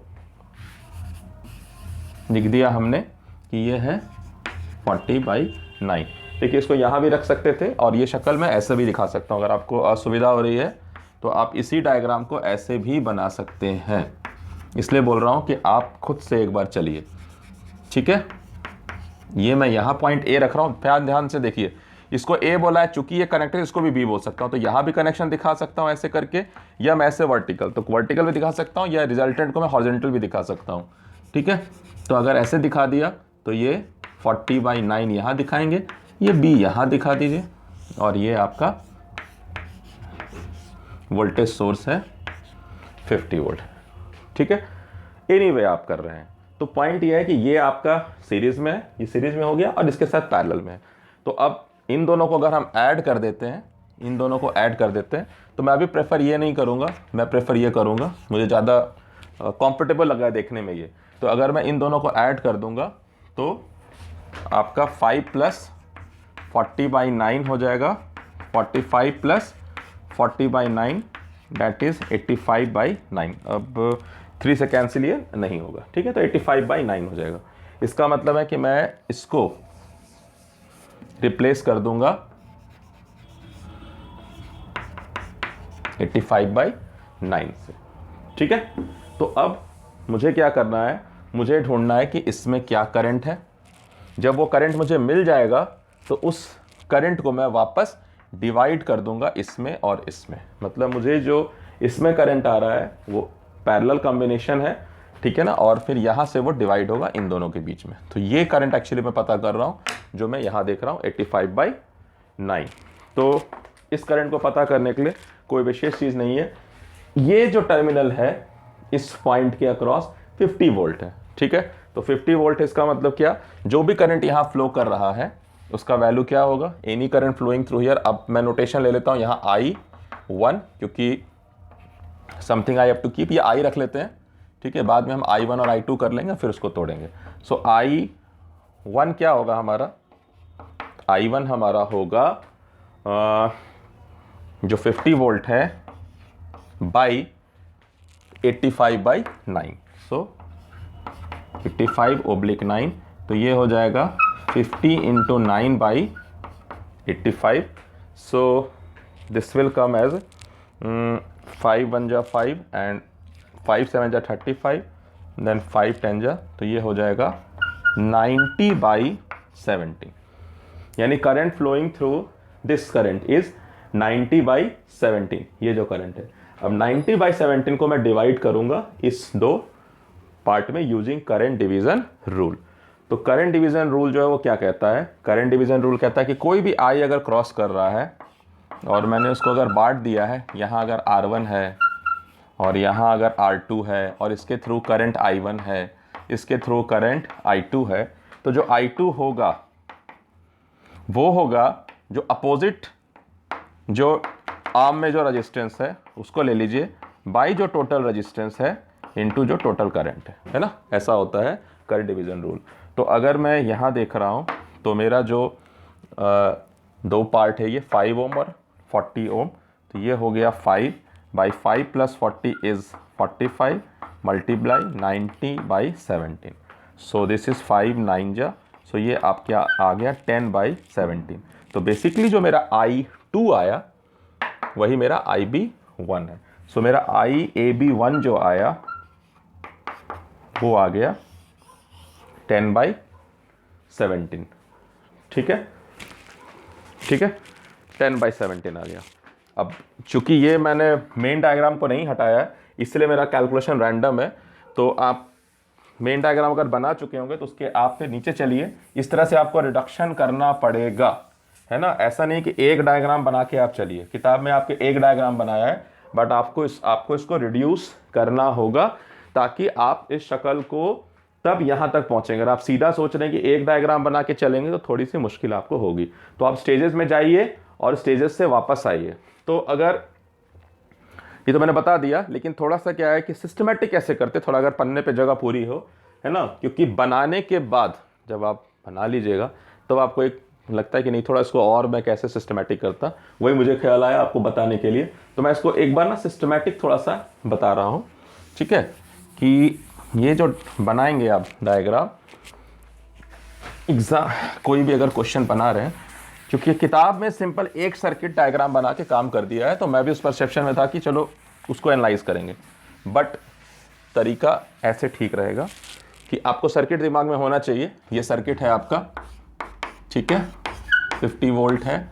लिख दिया हमने कि ये है 40/9। देखिए इसको यहाँ भी रख सकते थे और ये शक्ल मैं ऐसे भी दिखा सकता हूँ। अगर आपको असुविधा हो रही है तो आप इसी डायग्राम को ऐसे भी बना सकते हैं, इसलिए बोल रहा हूँ कि आप खुद से एक बार चलिए, ठीक है। ये मैं यहाँ पॉइंट ए रख रहा हूँ, ध्यान से देखिए, इसको ए बोला है, चूंकि ये कनेक्टेड, इसको भी बी बोल सकता हूँ, तो यहाँ भी कनेक्शन दिखा सकता हूँ ऐसे करके, या मैं ऐसे वर्टिकल, तो वर्टिकल भी दिखा सकता हूँ, या रिजल्टेंट को मैं हॉरिजॉन्टल भी दिखा सकता हूँ, ठीक है। तो अगर ऐसे दिखा दिया तो ये 40/9 यहाँ दिखाएंगे, ये बी यहाँ दिखा दीजिए, और ये आपका वोल्टेज सोर्स है 50 वोल्ट, ठीक है। एनीवे आप कर रहे हैं, तो पॉइंट ये है कि ये आपका सीरीज में है, ये सीरीज में हो गया और इसके साथ पैरेलल में है। तो अब इन दोनों को अगर हम ऐड कर देते हैं, इन दोनों को ऐड कर देते हैं, तो मैं अभी प्रेफर ये नहीं करूँगा, मैं प्रेफर ये करूँगा, मुझे ज़्यादा कंफर्टेबल लगा है देखने में ये। तो अगर मैं इन दोनों को ऐड कर दूँगा तो आपका 5 + 40/9 हो जाएगा, 45 + 40/9 दैट इज़ 85/9। अब 3 से कैंसिल ये नहीं होगा, ठीक है, तो 85/9 हो जाएगा। इसका मतलब है कि मैं इसको रिप्लेस कर दूंगा 85/9 से, ठीक है। तो अब मुझे क्या करना है, मुझे ढूंढना है कि इसमें क्या करंट है। जब वो करंट मुझे मिल जाएगा तो उस करंट को मैं वापस डिवाइड कर दूंगा इसमें और इसमें, मतलब मुझे जो इसमें करंट आ रहा है वो पैरेलल कॉम्बिनेशन है, ठीक है ना, और फिर यहाँ से वो डिवाइड होगा इन दोनों के बीच में। तो ये करंट एक्चुअली मैं पता कर रहा हूँ, जो मैं यहाँ देख रहा हूँ 85/9। तो इस करंट को पता करने के लिए कोई विशेष चीज़ नहीं है, ये जो टर्मिनल है इस पॉइंट के अक्रॉस 50 वोल्ट है, ठीक है। तो 50 वोल्ट है, इसका मतलब क्या, जो भी करंट यहाँ फ्लो कर रहा है उसका वैल्यू क्या होगा, any current flowing through here. अब मैं नोटेशन ले लेता हूँ यहाँ I1, क्योंकि something I have to keep, ये I रख लेते हैं, ठीक है, बाद में हम I1 और I2 कर लेंगे, फिर उसको तोड़ेंगे। सो I1 क्या होगा हमारा, I1 हमारा होगा जो 50 वोल्ट है बाई 85/9, सो 85/9, तो ये हो जाएगा 50 × 9/85। So this will come as 5 1 जा 5 एंड 5 7 जा 35, देन 5 10 जा, तो ये हो जाएगा 90/17, यानी current flowing through this current is 90/17, ये जो करंट है। अब 90/17 को मैं डिवाइड करूंगा इस दो पार्ट में यूजिंग करंट डिवीजन रूल। तो करंट डिवीजन रूल जो है वो क्या कहता है, करंट डिवीजन रूल कहता है कि कोई भी I अगर क्रॉस कर रहा है और मैंने उसको अगर बांट दिया है, यहाँ अगर R1 है और यहाँ अगर R2 है और इसके थ्रू करंट I1 है, इसके थ्रू करंट I2 है, तो जो I2 होगा वो होगा जो अपोजिट, जो आर्म में जो रेजिस्टेंस है उसको ले लीजिए बाई जो टोटल रेजिस्टेंस है इनटू जो टोटल करंट है ना, ऐसा होता है करंट डिवीजन रूल। तो अगर मैं यहाँ देख रहा हूँ तो मेरा जो दो पार्ट है ये 5 ओम और 40 ओम, तो ये हो गया 5/5 + 40 is 45 multiply 90/17, so this is 5 9 जा, सो ये आप क्या आ गया 10/17। तो बेसिकली जो मेरा I2 आया वही मेरा IB1 है। सो मेरा IAB1 जो आया वो आ गया 10/17, ठीक है, ठीक है, 10/17 आ गया। अब चूंकि ये मैंने मेन डायग्राम को नहीं हटाया है इसलिए मेरा कैलकुलेशन रैंडम है, तो आप मेन डायग्राम अगर बना चुके होंगे तो उसके आप फिर नीचे चलिए, इस तरह से आपको रिडक्शन करना पड़ेगा, है ना। ऐसा नहीं कि एक डायग्राम बना के आप चलिए, किताब में आपके एक डायग्राम बनाया है, बट आपको इसको रिड्यूस करना होगा ताकि आप इस शक्ल को तब यहाँ तक पहुँचेंगे। अगर आप सीधा सोच रहे हैं कि एक डायग्राम बना के चलेंगे तो थोड़ी सी मुश्किल आपको होगी, तो आप स्टेजेस में जाइए और स्टेजेस से वापस आइए। तो अगर ये तो मैंने बता दिया, लेकिन थोड़ा सा क्या है कि सिस्टमेटिक कैसे करते, थोड़ा अगर पन्ने पे जगह पूरी हो, है ना, क्योंकि बनाने के बाद जब आप बना लीजिएगा तो आपको एक लगता है कि नहीं थोड़ा इसको और मैं कैसे सिस्टमेटिक करता, वही मुझे ख्याल आया आपको बताने के लिए। तो मैं इसको एक बार ना सिस्टमेटिक थोड़ा सा बता रहा हूँ, ठीक है, कि ये जो बनाएंगे आप डायग्राम, एग्जाम कोई भी अगर क्वेश्चन बना रहे हैं, क्योंकि किताब में सिंपल एक सर्किट डायग्राम बना के काम कर दिया है, तो मैं भी उस परसेप्शन में था कि चलो उसको एनालाइज करेंगे, बट तरीका ऐसे ठीक रहेगा कि आपको सर्किट दिमाग में होना चाहिए। ये सर्किट है आपका, ठीक है, 50 वोल्ट है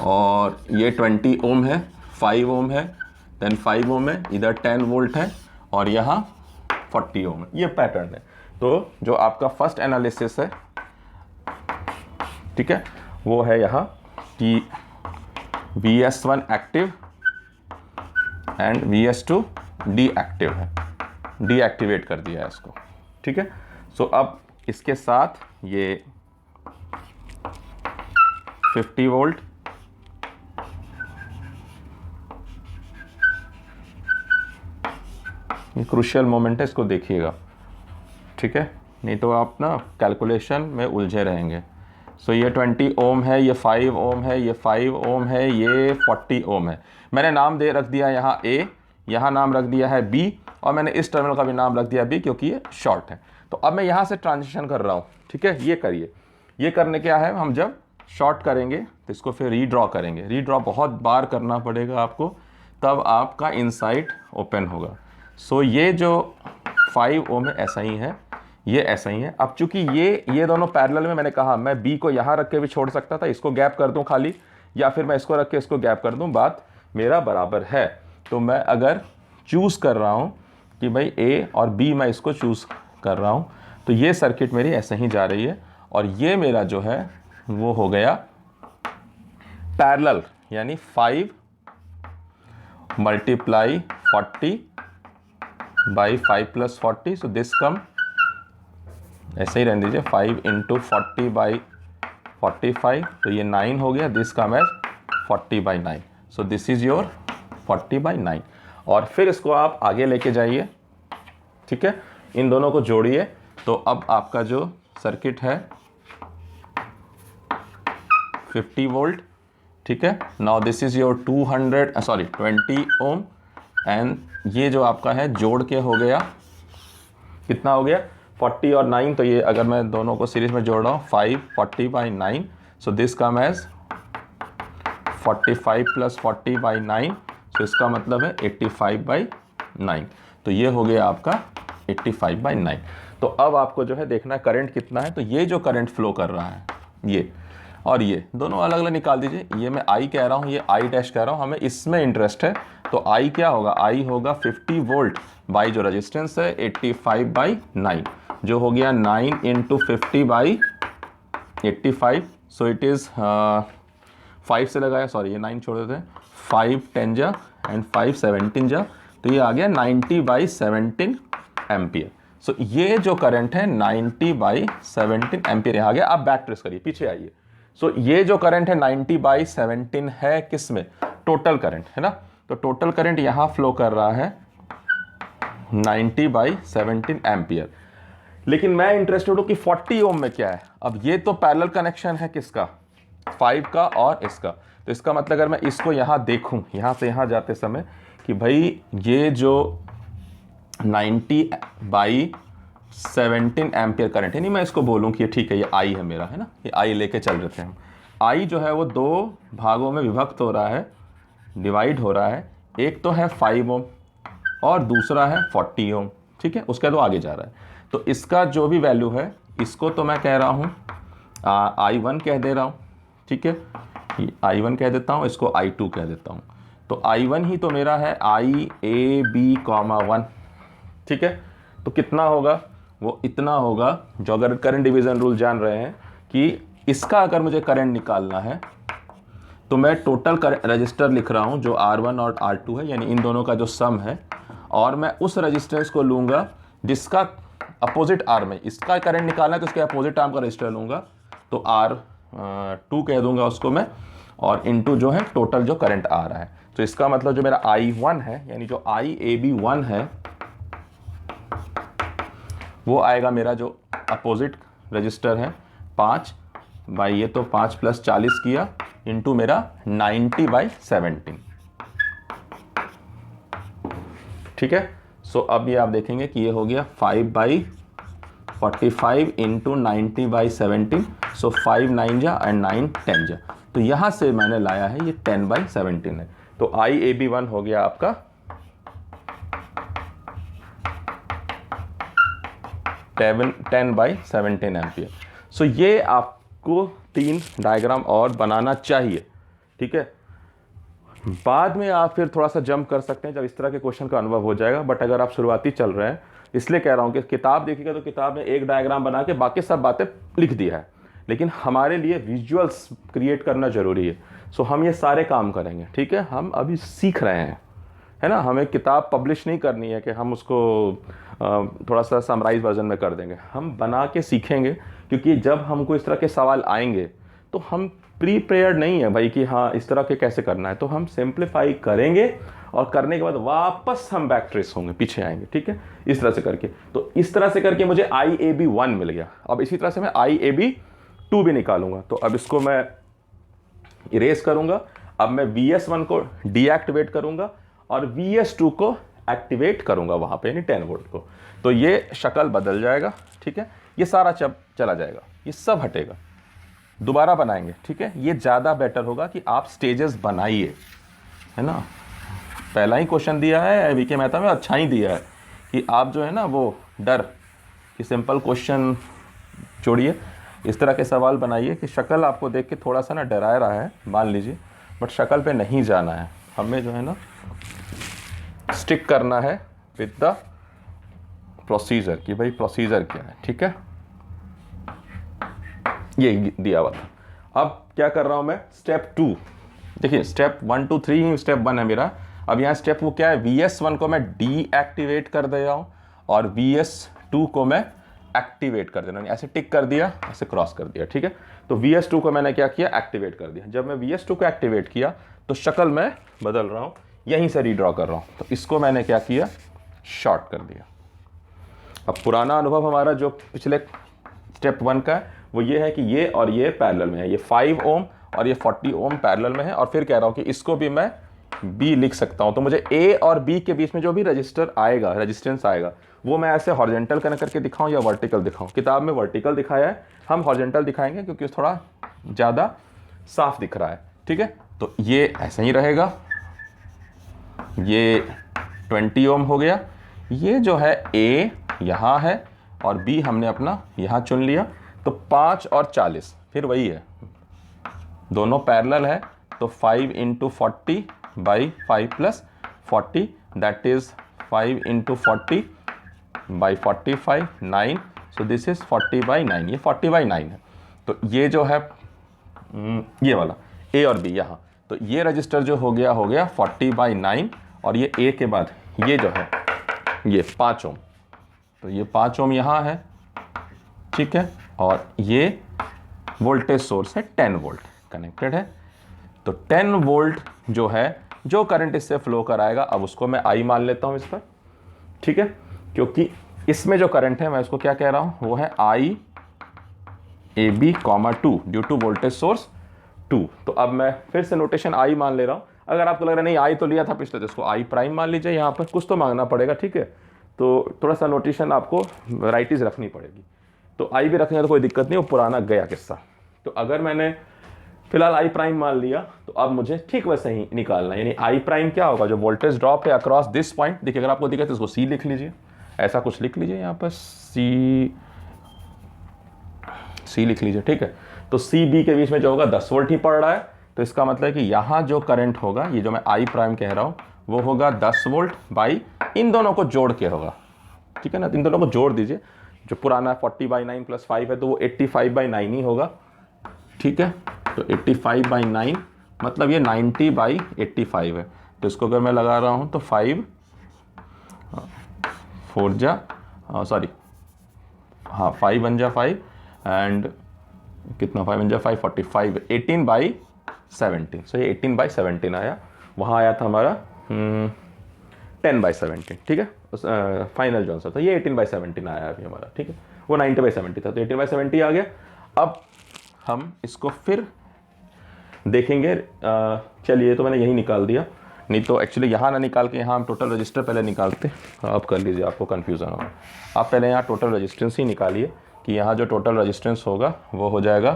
और ये 20 ओम है, 5 ओम है, देन 5 ओम है, इधर 10 वोल्ट है और यहाँ 40 ओम है। ये पैटर्न है। तो जो आपका फर्स्ट एनालिसिस है, ठीक है, वो है यहाँ कि VS1 active and VS2 deactive है, डीएक्टिवेट कर दिया है इसको, ठीक है। सो अब इसके साथ ये 50 वोल्ट, ये क्रूशियल मोमेंट है, इसको देखिएगा, ठीक है, नहीं तो आप ना कैलकुलेशन में उलझे रहेंगे। सो ये 20 ओम है, ये 5 ओम है, ये 5 ओम है, ये 40 ओम है। मैंने नाम दे रख दिया यहाँ A, यहाँ नाम रख दिया है B, और मैंने इस टर्मिनल का भी नाम रख दिया B क्योंकि ये शॉर्ट है। तो अब मैं यहाँ से ट्रांजिशन कर रहा हूँ, ठीक है, ये करिए। ये करने क्या है, हम जब शॉर्ट करेंगे तो इसको फिर रीड्रॉ करेंगे। रीड्रॉ बहुत बार करना पड़ेगा आपको, तब आपका इनसाइट ओपन होगा। सो ये जो 5 ओम है ऐसा ही है, ये ऐसा ही है। अब चूंकि ये दोनों पैरेलल में, मैंने कहा मैं B को यहाँ रख के भी छोड़ सकता था, इसको गैप कर दूँ खाली, या फिर मैं इसको रख के इसको गैप कर दूँ, बात मेरा बराबर है। तो मैं अगर चूज़ कर रहा हूँ कि भाई A और B मैं इसको चूज़ कर रहा हूँ, तो ये सर्किट मेरी ऐसे ही जा रही है और ये मेरा जो है वो हो गया पैरेलल, यानी 5 multiply 40 by 5 plus 40, so this कम, ऐसे ही रहने दीजिए, 5 इंटू 40 बाई 45, तो ये 9 हो गया, this come as 40 by 9, so this is your 40 by 9। और फिर इसको आप आगे लेके जाइए, ठीक है, इन दोनों को जोड़िए, तो अब आपका जो सर्किट है 50 वोल्ट, ठीक है, now this is your 20 ohm, and ये जो आपका है जोड़ के हो गया, कितना हो गया 40 और 9, तो ये अगर मैं दोनों को सीरीज में जोड़ रहा हूँ 5 40 by 9, so this come as 45 plus 40 by 9, so इसका मतलब है 85 बाई 9, तो ये हो गया आपका 85 बाई 9। तो अब आपको जो है देखना है करंट कितना है, तो ये जो करंट फ्लो कर रहा है ये और ये दोनों अलग अलग निकाल दीजिए। ये मैं I कह रहा हूँ, ये I डैश कह रहा हूँ, हमें इसमें इंटरेस्ट है, तो I क्या होगा, I होगा 50 वोल्ट बाई जो रेजिस्टेंस है 85 बाई 9, जो हो गया 9 into 50 by 85, so it is 5 से लगाया, सॉरी ये 9 छोड़ देते हैं, 5 10 जा एंड 5 17 जा, तो ये आ गया 90 बाई 17 एम्पियर। सो ये जो करंट है 90 बाई 17 एम्पियर आ गया। आप बैक ट्रेस करिए, पीछे आइए। सो ये जो करंट है 90 बाई 17 है किस में, टोटल करंट है ना, तो टोटल करंट यहाँ फ्लो कर रहा है 90 बाई 17 एम्पियर। लेकिन मैं इंटरेस्टेड हूँ कि 40 ओम में क्या है। अब ये तो पैरेलल कनेक्शन है किसका, 5 का और इसका, तो इसका मतलब अगर मैं इसको यहाँ देखूँ, यहाँ से यहाँ जाते समय कि भाई ये जो 90 बाई 17 एम्पियर करंट है, नहीं मैं इसको बोलूँ कि ठीक है ये आई है मेरा, है ना, ये आई लेके चल रहे थे हम। आई जो है वो दो भागों में विभक्त हो रहा है, डिवाइड हो रहा है, एक तो है 5 ओम और दूसरा है 40 ओम, ठीक है, उसका तो आगे जा रहा है। तो इसका जो भी वैल्यू है इसको तो मैं कह रहा हूँ I1 कह दे रहा हूँ, ठीक है, I1 कह देता हूँ, इसको I2 कह देता हूँ। तो I1 ही तो मेरा है IAB,1, ठीक है, तो कितना होगा, वो इतना होगा, जो अगर करंट डिवीज़न रूल जान रहे हैं कि इसका अगर मुझे करंट निकालना है तो मैं टोटल रजिस्टर लिख रहा हूँ जो R1 और R2 है, यानी इन दोनों का जो सम है, और मैं उस रजिस्टेंस को लूँगा जिसका अपोजिट आर्म में, इसका करंट निकालना है तो उसके अपोजिट आर्म का रजिस्टर लूँगा, तो R2 कह दूँगा उसको मैं, और इनटू जो है टोटल जो करंट आ रहा है। तो इसका मतलब जो मेरा I1 है, यानी जो IAB1 है, वो आएगा मेरा जो अपोजिट रजिस्टर है 5 बाई ये तो 5 + 40 किया इंटू मेरा 90/17। ठीक है। सो अब ये आप देखेंगे कि ये हो गया 5/45 इंटू 90/17। सो 5 9 जा एंड 9 10 जा, तो यहाँ से मैंने लाया है ये 10/17 है। तो IAB1 हो गया आपका 10/17 एम्पियर। सो ये आपको 3 डायग्राम और बनाना चाहिए। ठीक है, बाद में आप फिर थोड़ा सा जंप कर सकते हैं जब इस तरह के क्वेश्चन का अनुभव हो जाएगा। बट अगर आप शुरुआती चल रहे हैं, इसलिए कह रहा हूं कि किताब देखिएगा तो किताब में एक डायग्राम बना के बाकी सब बातें लिख दिया है, लेकिन हमारे लिए विजुअल्स क्रिएट करना जरूरी है। सो हम ये सारे काम करेंगे। ठीक है, हम अभी सीख रहे हैं, है ना। हमें किताब पब्लिश नहीं करनी है कि हम उसको थोड़ा सा समराइज वर्जन में कर देंगे, हम बना के सीखेंगे। क्योंकि जब हमको इस तरह के सवाल आएंगे तो हम प्रीपेयर्ड नहीं है भाई कि हाँ इस तरह के कैसे करना है, तो हम सिंप्लीफाई करेंगे और करने के बाद वापस हम बैक ट्रेस होंगे, पीछे आएंगे। ठीक है, इस तरह से करके, तो इस तरह से करके मुझे IAB1 मिल गया। अब इसी तरह से मैं IAB2 भी निकालूंगा। तो अब इसको मैं इरेज करूंगा। अब मैं VS1 को डीएक्टिवेट करूंगा और VS2 को एक्टिवेट करूंगा वहां पे, यानी 10 वोल्ट को। तो ये शक्ल बदल जाएगा। ठीक है, ये सारा चला जाएगा, ये सब हटेगा, दोबारा बनाएंगे। ठीक है, ये ज़्यादा बेटर होगा कि आप स्टेजेस बनाइए, है ना। पहला ही क्वेश्चन दिया है VK मेहता में, अच्छा ही दिया है कि आप जो है ना वो डर कि सिंपल क्वेश्चन छोड़िए, इस तरह के सवाल बनाइए कि शक्ल आपको देख के थोड़ा सा ना डरा रहा है मान लीजिए, बट शक्ल पे नहीं जाना है हमें, जो है ना स्टिक करना है विद द प्रोसीजर कि भाई प्रोसीजर क्या है। ठीक है, ये दिया हुआ था। अब क्या कर रहा हूं मैं, स्टेप 2। देखिए स्टेप 1 2 3 स्टेप 1 है मेरा। अब यहाँ स्टेप वो क्या है, VS1 को मैं डीएक्टिवेट कर दे रहा हूं और VS2 को मैं एक्टिवेट कर दे रहा हूं। ऐसे टिक कर दिया, ऐसे क्रॉस कर दिया। ठीक है, तो VS2 को मैंने क्या किया, एक्टिवेट कर दिया। जब मैं VS2 को एक्टिवेट किया तो शक्ल मैं बदल रहा हूँ, यहीं से रीड्रॉ कर रहा हूँ। तो इसको मैंने क्या किया, शॉर्ट कर दिया। अब पुराना अनुभव हमारा जो पिछले स्टेप 1 का है वो ये है कि ये और ये पैरेलल में है, ये 5 ओम और ये 40 ओम पैरेलल में है। और फिर कह रहा हूँ कि इसको भी मैं B लिख सकता हूँ। तो मुझे A और B के बीच में जो भी रजिस्टर आएगा, रेजिस्टेंस आएगा, वो मैं ऐसे हॉरिजॉन्टल कनेक्ट करके दिखाऊं या वर्टिकल दिखाऊं। किताब में वर्टिकल दिखाया है, हम हॉरिजॉन्टल दिखाएंगे क्योंकि थोड़ा ज़्यादा साफ दिख रहा है। ठीक है, तो ये ऐसे ही रहेगा। ये 20 ओम हो गया। ये जो है A यहाँ है और B हमने अपना यहाँ चुन लिया। तो 5 और 40 फिर वही है, दोनों पैरेलल है। तो 5 × 40 / 5 + 40 that is 5 × 40 / 45 9। So this is 40/9, ये 40/9 है। तो ये जो है ये वाला A और B यहाँ, तो ये रजिस्टर जो हो गया 40/9 और ये A के बाद ये जो है ये 5 ओम, तो ये 5 ओम यहाँ है। ठीक है, और ये वोल्टेज सोर्स है 10 वोल्ट कनेक्टेड है। तो 10 वोल्ट जो है, जो करंट इससे फ्लो कराएगा, अब उसको मैं I मान लेता हूं इस पर। ठीक है, क्योंकि इसमें जो करंट है मैं उसको क्या कह रहा हूं, वो है IAB, 2 due to voltage source 2। तो अब मैं फिर से नोटेशन I मान ले रहा हूं। अगर आपको लग रहा है नहीं I तो लिया था पिछले, तो इसको I प्राइम मान लीजिए। यहाँ पर कुछ तो मांगना पड़ेगा। ठीक है, तो थोड़ा सा नोटेशन आपको वैराइटीज रखनी पड़ेगी। तो I भी रखेंगे तो कोई दिक्कत नहीं, वो पुराना गया किस्सा। तो अगर मैंने फिलहाल I प्राइम मान लिया, तो अब मुझे ठीक वैसे ही निकालना है। यानी I प्राइम क्या होगा, जो वोल्टेज ड्रॉप है अक्रॉस दिस पॉइंट। देखिए अगर आपको दिक्कत है इसको C लिख लीजिए, ऐसा कुछ लिख लीजिए, यहाँ पर C लिख लीजिए। ठीक है, तो C B के बीच में जो होगा 10 वोल्ट ही पड़ रहा है। तो इसका मतलब है कि यहाँ जो करंट होगा, ये जो मैं I प्राइम कह रहा हूँ, वो होगा 10 वोल्ट बाई इन दोनों को जोड़ के होगा। ठीक है ना, इन दोनों को जोड़ दीजिए। जो पुराना 40/9 + 5 है तो वो 85/9 ही होगा। ठीक है, तो 85/9 मतलब ये 90/85 है। तो इसको अगर मैं लगा रहा हूँ तो 5 4 जा सॉरी हाँ 5 1 जा 5 एंड कितना 5 1 जा 5 45 18/7 17, सो ये 18/17 आया। वहाँ आया था हमारा 10/17, ठीक है, उस फाइनल जो आंसर था ये 18/17 आया अभी हमारा, ठीक है, वो 90/70 था, तो 18/70 आ गया। अब हम इसको फिर देखेंगे। चलिए, तो मैंने यही निकाल दिया, नहीं तो एक्चुअली यहाँ ना निकाल के यहाँ हम टोटल रजिस्टर पहले निकालते। आप कर लीजिए, आपको कन्फ्यूज़न होगा। आप पहले यहाँ टोटल रजिस्टेंस ही निकालिए कि यहाँ जो टोटल रजिस्टेंस होगा वो हो जाएगा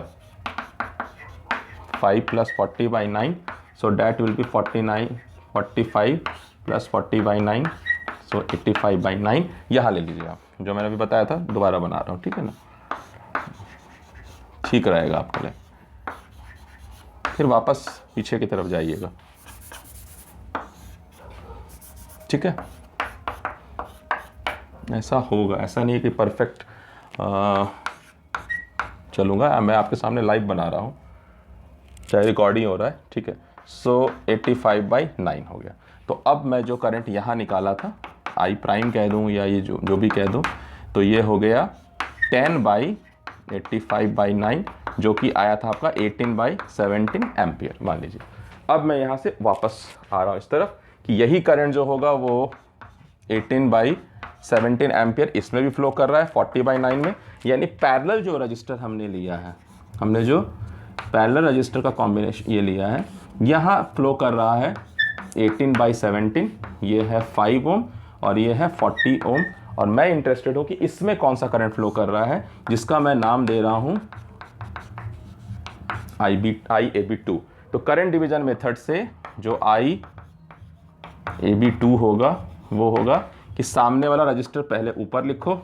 5 + 40/9, सो डैट विल बी 45 + 40/9, सो 85/9। यहाँ ले लीजिए आप, जो मैंने अभी बताया था दोबारा बना रहा हूँ, ठीक है ना, ठीक रहेगा आपके लिए। फिर वापस पीछे की तरफ जाइएगा, ठीक है, ऐसा होगा, ऐसा नहीं है कि परफेक्ट चलूँगा। मैं आपके सामने लाइव बना रहा हूँ, चाहे रिकॉर्डिंग हो रहा है, ठीक है। सो 85/9 हो गया। तो अब मैं जो करंट यहाँ निकाला था, आई प्राइम कह दूँ या ये जो भी कह दूँ, तो ये हो गया 10/85/9, जो कि आया था आपका 18/17 एम्पियर, मान लीजिए। अब मैं यहाँ से वापस आ रहा हूँ इस तरफ कि यही करंट जो होगा वो 18/17 एम्पियर इसमें भी फ्लो कर रहा है 40/9 में, यानी पैरेलल जो रजिस्टर हमने लिया है, हमने जो पैरेलल रजिस्टर का कॉम्बिनेशन ये लिया है, यहाँ फ्लो कर रहा है 18/17, ये है 5 ओम और ये है 40 ओम। और मैं इंटरेस्टेड हूँ कि इसमें कौन सा करंट फ्लो कर रहा है, जिसका मैं नाम दे रहा हूँ IAB2। तो करंट डिवीजन मेथड से जो IAB2 होगा वो होगा कि सामने वाला रजिस्टर पहले ऊपर लिखो,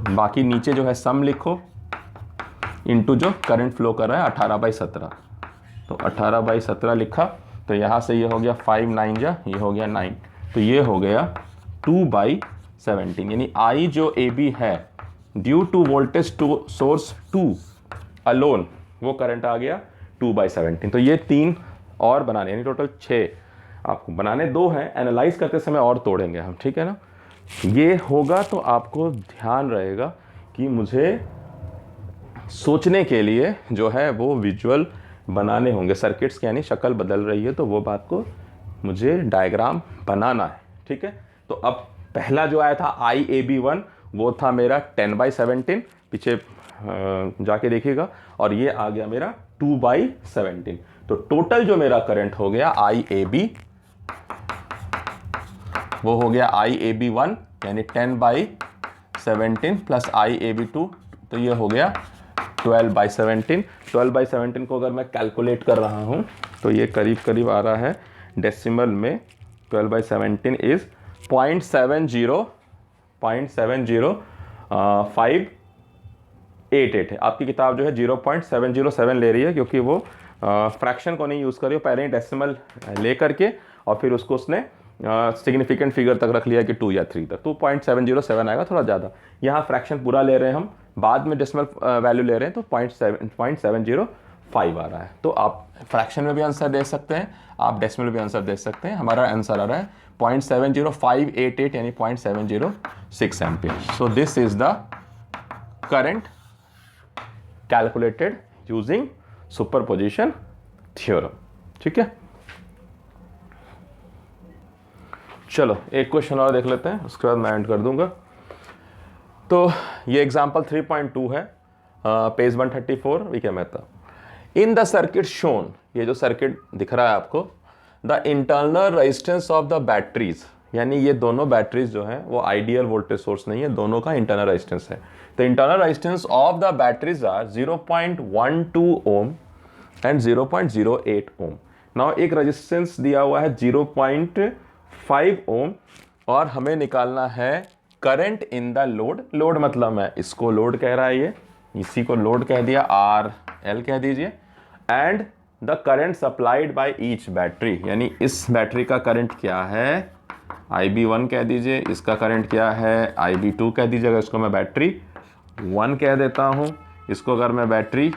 बाकी नीचे जो है सम लिखो, इनटू जो करंट फ्लो कर रहा है 18/17। तो 18/17 लिखा, तो यहाँ से ये हो गया 5 9 जा, ये हो गया 9, तो ये हो गया 2/17, यानी I जो AB है due to voltage two source 2 alone, वो करंट आ गया 2/17। तो ये 3 और बनाने, यानी टोटल 6 आपको बनाने, 2 हैं, एनालाइज करते समय और तोड़ेंगे हम, ठीक है ना। ये होगा तो आपको ध्यान रहेगा कि मुझे सोचने के लिए जो है वो विजुअल बनाने होंगे, सर्किट्स की यानी शक्ल बदल रही है तो वो बात को मुझे डायग्राम बनाना है, ठीक है। तो अब पहला जो आया था IAB1 वो था मेरा 10/17, पीछे जाके देखिएगा, और ये आ गया मेरा 2/17। तो टोटल जो मेरा करंट हो गया IAB, वो हो गया IAB1 यानी 10/17 प्लस IAB2, तो ये हो गया 12/17। 12/17 को अगर मैं कैलकुलेट कर रहा हूँ तो ये करीब करीब आ रहा है डेसिमल में, 12/17 इज़ 0.70588 है। आपकी किताब जो है 0.707 ले रही है, क्योंकि वो फ्रैक्शन को नहीं यूज़ कर रही हो, पहले ही डेसिमल ले करके और फिर उसको उसने सिग्निफिकेंट फिगर तक रख लिया कि 2 या 3 तक, तो 0.707 आएगा, थोड़ा ज़्यादा। यहाँ फ्रैक्शन पूरा ले रहे हैं हम, बाद में डेसिमल वैल्यू ले रहे हैं, तो 0.705 आ रहा है। तो आप फ्रैक्शन में भी आंसर दे सकते हैं, आप डेसिमल में भी आंसर दे सकते हैं। हमारा आंसर आ रहा है 0.70588 यानी 0.706 ampere. So this is the current calculated using superposition theorem, ठीक है। चलो एक क्वेश्चन और देख लेते हैं, उसके बाद मैं एंड कर दूंगा। तो ये एग्जाम्पल 3.2 है, पेज 134, वी के Mehta. In the circuit shown, ये जो सर्किट दिख रहा है आपको, the internal resistance of the batteries, यानी ये दोनों बैटरीज जो हैं वो आइडियल वोल्टेज सोर्स नहीं है, दोनों का इंटरनल रेजिस्टेंस है। तो internal resistance of the batteries are 0.12 ohm and 0.08 ohm. Now एक रेजिस्टेंस दिया हुआ है 0.5 ओम और हमें निकालना है current in the load. Load मतलब मैं इसको लोड कह रहा है, ये इसी को लोड कह दिया, RL कह दीजिए, and the current supplied by each battery, यानी इस बैटरी का करंट क्या है IB1 कह दीजिए, इसका करंट क्या है IB2 कह दीजिए। अगर इसको मैं बैटरी 1 कह देता हूँ, इसको अगर मैं बैटरी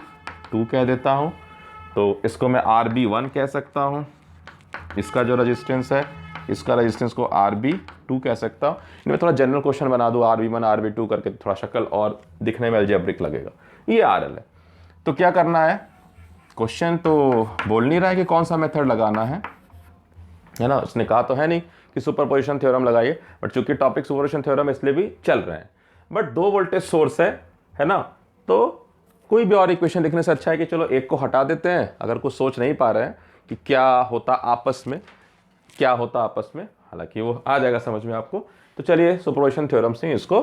2 कह देता हूँ, तो इसको मैं RB1 कह सकता हूँ, इसका जो रेजिस्टेंस है इसका रेजिस्टेंस को RB2 कह सकता हूँ। इनमें थोड़ा जनरल क्वेश्चन बना दूँ RB1 RB2 करके, थोड़ा शक्ल और दिखने में अलजेब्रिक लगेगा। ये RL है। तो क्या करना है, क्वेश्चन तो बोल नहीं रहा है कि कौन सा मेथड लगाना है ना, उसने कहा तो है नहीं कि सुपरपोजिशन थ्योरम लगाइए, बट चूंकि टॉपिक सुपरपोजिशन थ्योरम इसलिए भी चल रहे हैं। बट 2 वोल्टेज सोर्स है ना, तो कोई भी और इक्वेशन लिखने से अच्छा है कि चलो एक को हटा देते हैं, अगर कुछ सोच नहीं पा रहे हैं कि क्या होता आपस में, क्या होता आपस में, हालांकि वो आ जाएगा समझ में आपको। तो चलिए सुपरपोजिशन थ्योरम से इसको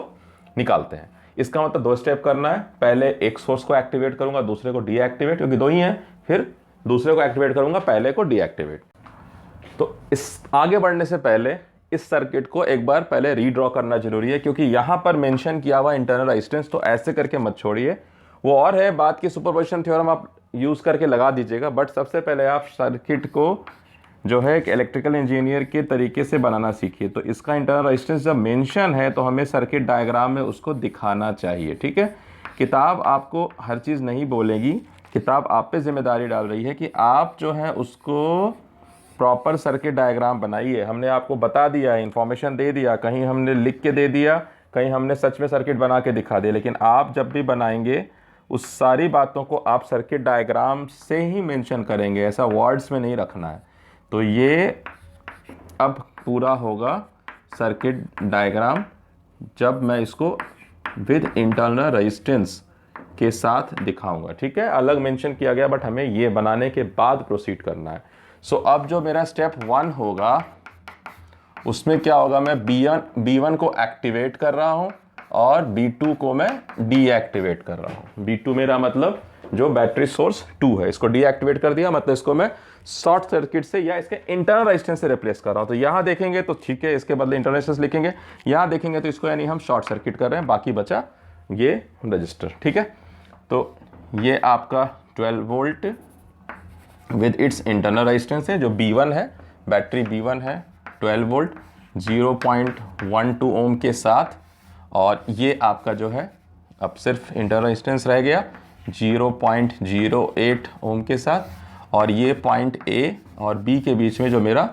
निकालते हैं। इसका मतलब 2 स्टेप करना है, पहले एक सोर्स को एक्टिवेट करूंगा, दूसरे को डीएक्टिवेट, क्योंकि 2 ही हैं, फिर दूसरे को एक्टिवेट करूंगा, पहले को डीएक्टिवेट। तो इस आगे बढ़ने से पहले इस सर्किट को एक बार पहले रीड्रॉ करना जरूरी है, क्योंकि यहां पर मेंशन किया हुआ इंटरनल रेजिस्टेंस, तो ऐसे करके मत छोड़िए। वो और है बात की सुपरपोजिशन थ्योरम आप यूज करके लगा दीजिएगा, बट सबसे पहले आप सर्किट को जो है एक इलेक्ट्रिकल इंजीनियर के तरीके से बनाना सीखिए। तो इसका इंटरनल रेजिस्टेंस जब मेंशन है तो हमें सर्किट डायग्राम में उसको दिखाना चाहिए, ठीक है। किताब आपको हर चीज़ नहीं बोलेगी, किताब आप पे जिम्मेदारी डाल रही है कि आप जो है उसको प्रॉपर सर्किट डायग्राम बनाइए। हमने आपको बता दिया, इन्फॉर्मेशन दे दिया, कहीं हमने लिख के दे दिया, कहीं हमने सच में सर्किट बना के दिखा दिया, लेकिन आप जब भी बनाएंगे उस सारी बातों को आप सर्किट डायग्राम से ही मेंशन करेंगे, ऐसा वर्ड्स में नहीं रखना है। तो ये अब पूरा होगा सर्किट डायग्राम जब मैं इसको विद इंटरनल रेजिस्टेंस के साथ दिखाऊंगा, ठीक है। अलग मेंशन किया गया, बट हमें ये बनाने के बाद प्रोसीड करना है। सो अब जो मेरा स्टेप 1 होगा उसमें क्या होगा, मैं B1 को एक्टिवेट कर रहा हूं और B2 को मैं डीएक्टिवेट कर रहा हूं। B2 मेरा मतलब जो बैटरी सोर्स 2 है, इसको डीएक्टिवेट कर दिया, मतलब इसको मैं शॉर्ट सर्किट से या इसके इंटरनल रेजिस्टेंस से रिप्लेस कर रहा हूं। तो यहां देखेंगे तो ठीक है, इसके बदले इंटरनल रेजिस्टेंस लिखेंगे, यहां देखेंगे तो इसको यानी हम शॉर्ट सर्किट कर रहे हैं, बाकी बचा ये रजिस्टर, ठीक है। तो ये आपका 12 volt with its internal resistance है, जो B1 है, बैटरी B1 है 12 वोल्ट 0.12 ओम के साथ, और ये आपका जो है अब सिर्फ इंटरनल रेजिस्टेंस रह गया 0.08 ओम के साथ, और ये पॉइंट A और B के बीच में जो मेरा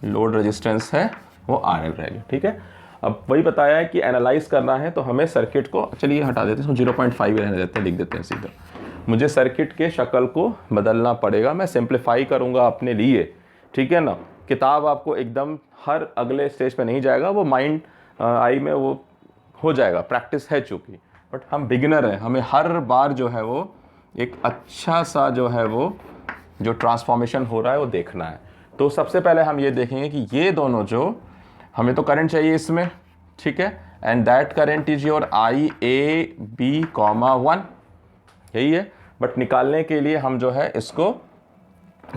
लोड रेजिस्टेंस है वो RL रह गया, ठीक है। अब वही बताया है कि एनालाइज करना है, तो हमें सर्किट को, चलिए हटा देते हैं, 0.5 रहने देते हैं, लिख देते हैं सीधा। मुझे सर्किट के शक्ल को बदलना पड़ेगा, मैं सिंप्लीफाई करूंगा अपने लिए, ठीक है ना। किताब आपको एकदम हर अगले स्टेज पे नहीं जाएगा, वो माइंड आई में वो हो जाएगा, प्रैक्टिस है चूँकि, बट हम बिगिनर हैं, हमें हर बार जो है वो एक अच्छा सा जो है वो जो ट्रांसफॉर्मेशन हो रहा है वो देखना है। तो सबसे पहले हम ये देखेंगे कि ये दोनों जो हमें तो करंट चाहिए इसमें, ठीक है, and that current is your IAB,1, यही है। बट निकालने के लिए हम जो है इसको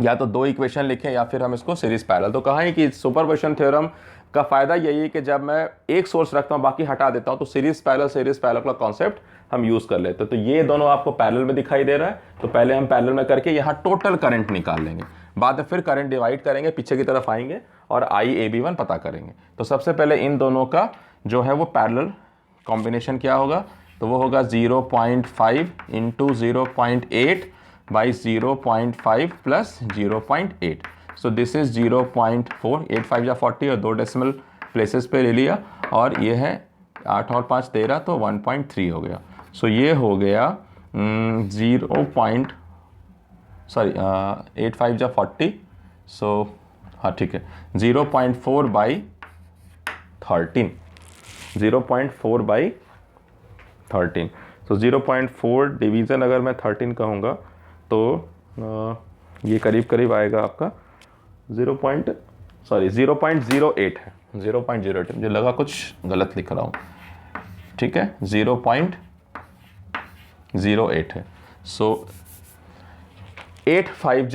या तो 2 इक्वेशन लिखें या फिर हम इसको सीरीज पैरेलल। तो कहा है कि सुपरपोजिशन थ्योरम का फायदा यही है कि जब मैं एक सोर्स रखता हूँ बाकी हटा देता हूँ, तो सीरीज पैरेलल का कॉन्सेप्ट हम यूज कर लेते हैं। तो ये दोनों आपको पैरेलल में दिखाई दे रहा है, तो पहले हम पैरेलल में करके यहाँ टोटल करंट निकाल लेंगे, बाद में फिर करंट डिवाइड करेंगे, पीछे की तरफ आएंगे और IAB1 पता करेंगे। तो सबसे पहले इन दोनों का जो है वो पैरेलल कॉम्बिनेशन क्या होगा, तो वो होगा 0.5 into 0.8 by 0.5 plus 0.8। So this is 0.4, 8 5 या 40 और 2 डेसिमल प्लेसेस पे ले लिया, और ये है 8 और 5 13, तो 1.3 हो गया। सो ये हो गया 8 5 या 40, सो हाँ ठीक है 0.4 बाई 13, 0.4 बाई 13। तो 0.4 डिवीज़न अगर मैं 13 कहूँगा तो ये करीब करीब आएगा आपका 0.08 है, 0.08। मुझे लगा कुछ गलत लिख रहा हूँ, ठीक है, 0.08 है। सो 8 5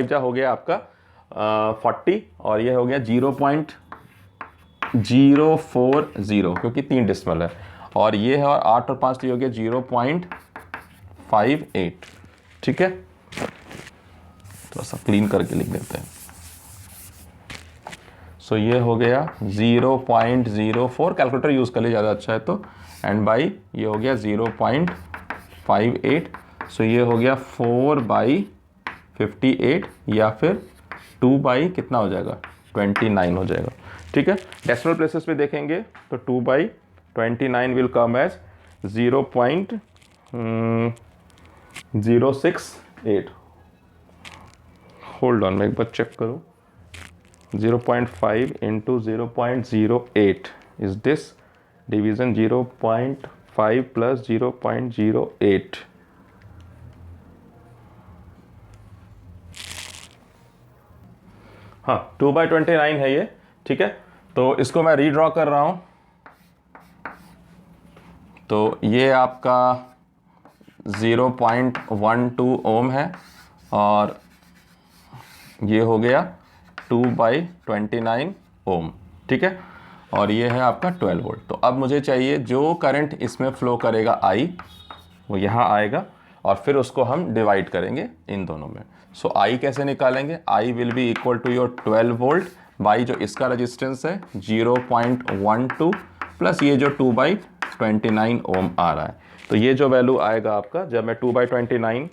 जा हो गया आपका 40, और ये हो गया 0.040 क्योंकि 3 डेसिमल है, और ये है, और 8 और 5 हो गया 0.58, ठीक है। थोड़ा सा क्लीन करके लिख देते हैं। सो ये हो गया 0.04, कैलकुलेटर यूज़ कर ले ज़्यादा अच्छा है तो, एंड बाई ये हो गया 0.58। सो ये हो गया 4/58 या फिर 2 कितना हो जाएगा 29 हो जाएगा, ठीक है। डेसिमल प्लेसेस पे देखेंगे तो 2/29 will come as 0.0 0.068, hold on मैं एक बार चेक करूँ, 0.5 into 0.08 is this, division 0.5 plus 0.08, हाँ 2/29 है ये, ठीक है। तो इसको मैं रीड्रॉ कर रहा हूँ, तो ये आपका 0.12 ओम है और ये हो गया 2/29 ओम, ठीक है। और ये है आपका 12 वोल्ट। तो अब मुझे चाहिए जो करंट इसमें फ्लो करेगा आई, वो यहाँ आएगा और फिर उसको हम डिवाइड करेंगे इन दोनों में। सो आई कैसे निकालेंगे, I will be equal to your 12 volt by जो इसका रेजिस्टेंस है 0.12 प्लस ये जो 2/29 ओम आ रहा है। तो ये जो वैल्यू आएगा आपका, जब मैं 2/29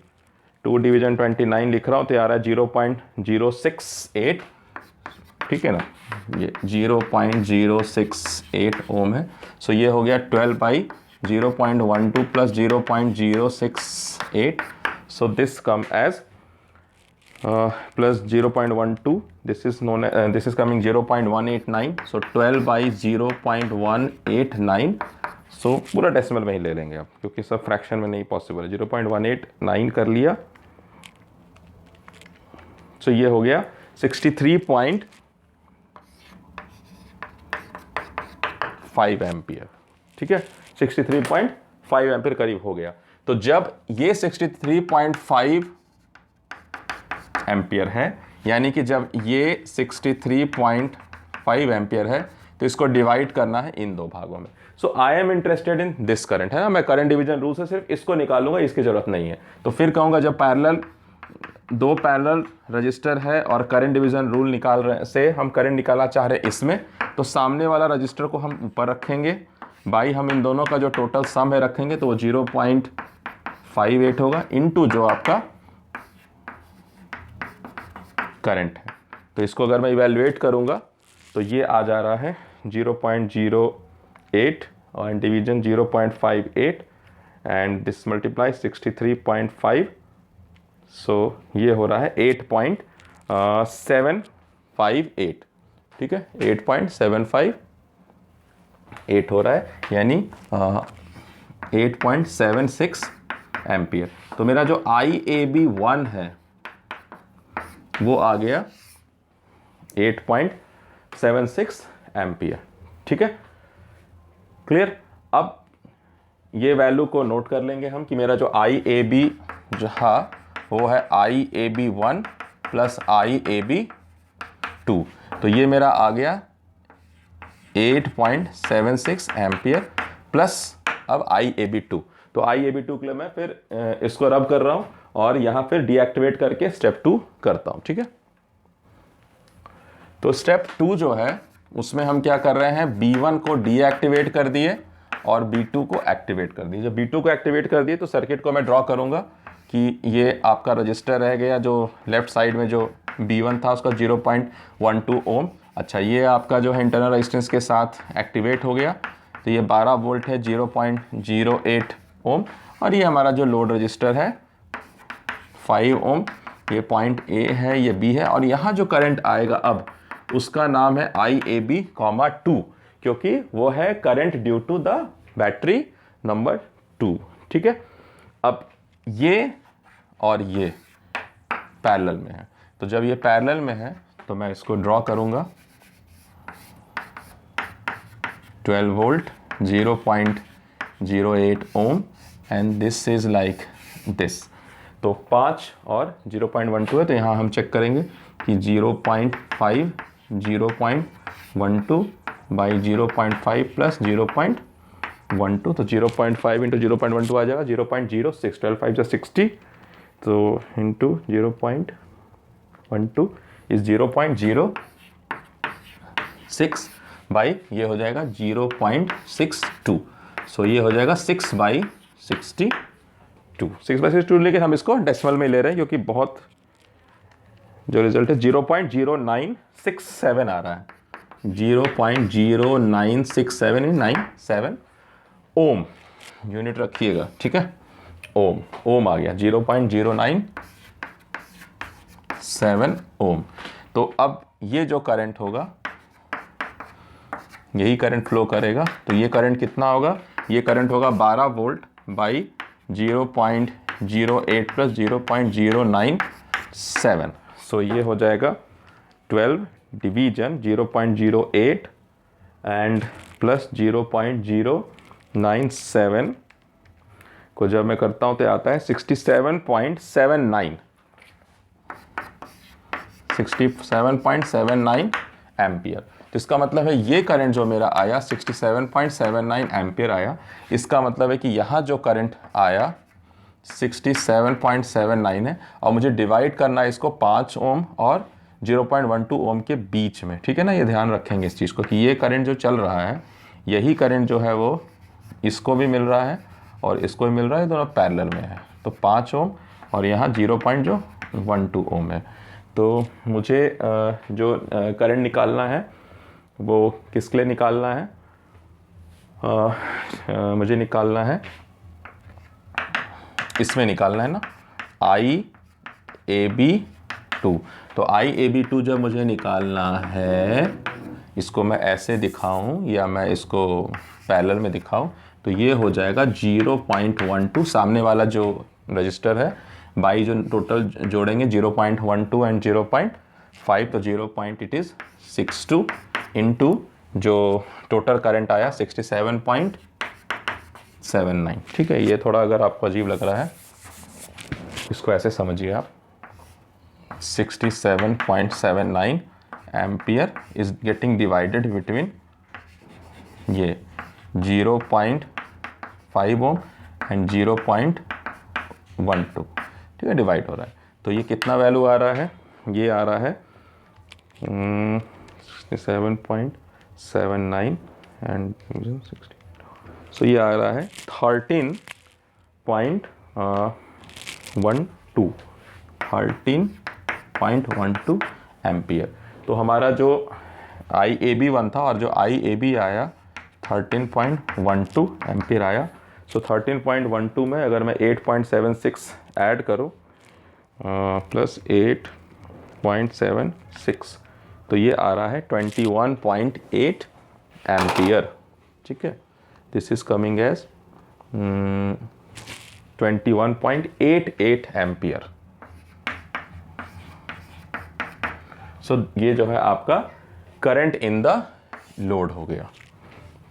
2 डिवीजन 29 लिख रहा हूँ तो आ रहा है 0.068, ठीक है ना, ये 0.068 ओम है। सो ये हो गया 12/0.12 plus 0.068, so this come as plus 0.12, this is known as this is coming 0.189, so 12/0.189, so पूरा डेसिमल में ही ले लेंगे आप क्योंकि सब फ्रैक्शन में नहीं पॉसिबल है। 0.189 कर लिया, so ये हो गया 63.5 एम्पियर, ठीक है, 63.5 एम्पियर करीब हो गया। तो जब ये 63.5 एम्पियर है, यानी कि जब ये 63.5 एम्पियर है तो इसको डिवाइड करना है इन दो भागों में। So I am interested in this current, है ना, मैं करंट डिवीजन रूल से सिर्फ इसको निकालूंगा, इसकी जरूरत नहीं है। तो फिर कहूंगा जब दो पैरेलल रजिस्टर है और करंट डिवीजन रूल निकाल रहे से हम करंट निकालना चाह रहे हैं इसमें, तो सामने वाला रजिस्टर को हम ऊपर रखेंगे, बाई हम इन दोनों का जो टोटल सम है रखेंगे तो वो 0.58 होगा इनटू जो आपका करंट है। तो इसको अगर मैं इवैल्यूएट करूंगा तो ये आ जा रहा है 0.08 और डिवीजन 0.58 एंड दिस मल्टीप्लाई 63.5, सो ये हो रहा है 8.758, ठीक है, 8.758 हो रहा है, यानी 8.76 एम्पियर। तो मेरा जो IAB1 है वो आ गया 8.76 एम्पियर, ठीक है, क्लियर। अब ये वैल्यू को नोट कर लेंगे हम कि मेरा जो IAB जो है वो है IAB1 प्लस IAB2, तो ये मेरा आ गया 8.76 एम्पियर प्लस अब IAB2। तो IAB2 के लिए मैं फिर इसको रब कर रहा हूं और यहां फिर डीएक्टिवेट करके स्टेप 2 करता हूं, ठीक है। तो स्टेप 2 जो है उसमें हम क्या कर रहे हैं, B1 को डीएक्टिवेट कर दिए और B2 को एक्टिवेट कर दिए। जब B2 को एक्टिवेट कर दिए तो सर्किट को मैं ड्रॉ करूंगा कि ये आपका रजिस्टर रह गया जो लेफ्ट साइड में जो B1 था उसका 0.12 ओम। अच्छा, ये आपका जो है इंटरनल रेजिस्टेंस के साथ एक्टिवेट हो गया, तो ये 12 वोल्ट है 0.08 ओम, और ये हमारा जो लोड रजिस्टर है 5 ओम, ये पॉइंट A है, ये B है, और यहाँ जो करंट आएगा अब उसका नाम है IAB, 2, क्योंकि वो है current due to the battery number 2, ठीक है। अब ये और ये पैरेलल में है, तो जब ये पैरेलल में है तो मैं इसको ड्रॉ करूंगा, 12 volt 0.08 ohm and this is like this. तो 5 और 0.12 है, तो यहाँ हम चेक करेंगे कि 0.5 0.12 बाई 0.5 प्लस 0.12, तो 0.5 इंटू 0.12 आ जाएगा 0.06, 12 5 जो 60, तो इंटू 0.12 इज 0.06 बाई ये हो जाएगा 0.62, सो ये हो जाएगा 6/62। 6/62 लेकिन हम इसको डेसिमल में ले रहे हैं क्योंकि बहुत जो रिजल्ट है 0.0967 आ रहा है, 0.0967 ओम यूनिट रखिएगा, ठीक है। ओम, ओम आ गया 0.097 ओम। तो अब ये जो करंट होगा, यही करंट फ्लो करेगा, तो ये करंट कितना होगा, ये करंट होगा 12 वोल्ट बाई 0.08 प्लस 0.097। सो ये हो जाएगा 12 डिवीजन 0.08 एंड प्लस 0.097 को जब मैं करता हूँ तो आता है 67.79 एम्पियर। तो इसका मतलब है ये करंट जो मेरा आया 67.79 एम्पियर आया, इसका मतलब है कि यहाँ जो करंट आया 67.79 है, और मुझे डिवाइड करना है इसको 5 ओम और 0.12 ओम के बीच में, ठीक है ना। ये ध्यान रखेंगे इस चीज़ को कि ये करंट जो चल रहा है, यही करंट जो है वो इसको भी मिल रहा है और इसको भी मिल रहा है, दोनों पैरेलल में है। तो 5 ओम और यहाँ 0.12 ओम है। तो मुझे जो करंट निकालना है वो किसके लिए निकालना है, मुझे निकालना है, इसमें निकालना है ना, IAB2। तो IAB2 जब मुझे निकालना है, इसको मैं ऐसे दिखाऊं या मैं इसको पैरेलल में दिखाऊं, तो ये हो जाएगा 0.12, सामने वाला जो रजिस्टर है बाई जो टोटल जोड़ेंगे 0.12 एंड 0.5, तो 0.62 इंटू जो टोटल करंट आया 67.79। ठीक है, ये थोड़ा अगर आपको अजीब लग रहा है, इसको ऐसे समझिए आप, 67.79 ampere is getting divided between ये 0.5 ओम एंड 0.12, ठीक है, डिवाइड हो रहा है। तो ये कितना वैल्यू आ रहा है, ये आ रहा है 67.79 एंड 60, सो ये आ रहा है 13.12 एम्पियर। तो हमारा जो IAB1 था और जो IAB आया 13.12 एम्पियर आया। सो 13.12 में अगर मैं 8.76 ऐड करूँ प्लस 8.76, तो ये आ रहा है 21.8 एम्पियर। ठीक है, this is coming as 21.88 ampere. So ये जो है आपका करंट इन द लोड हो गया।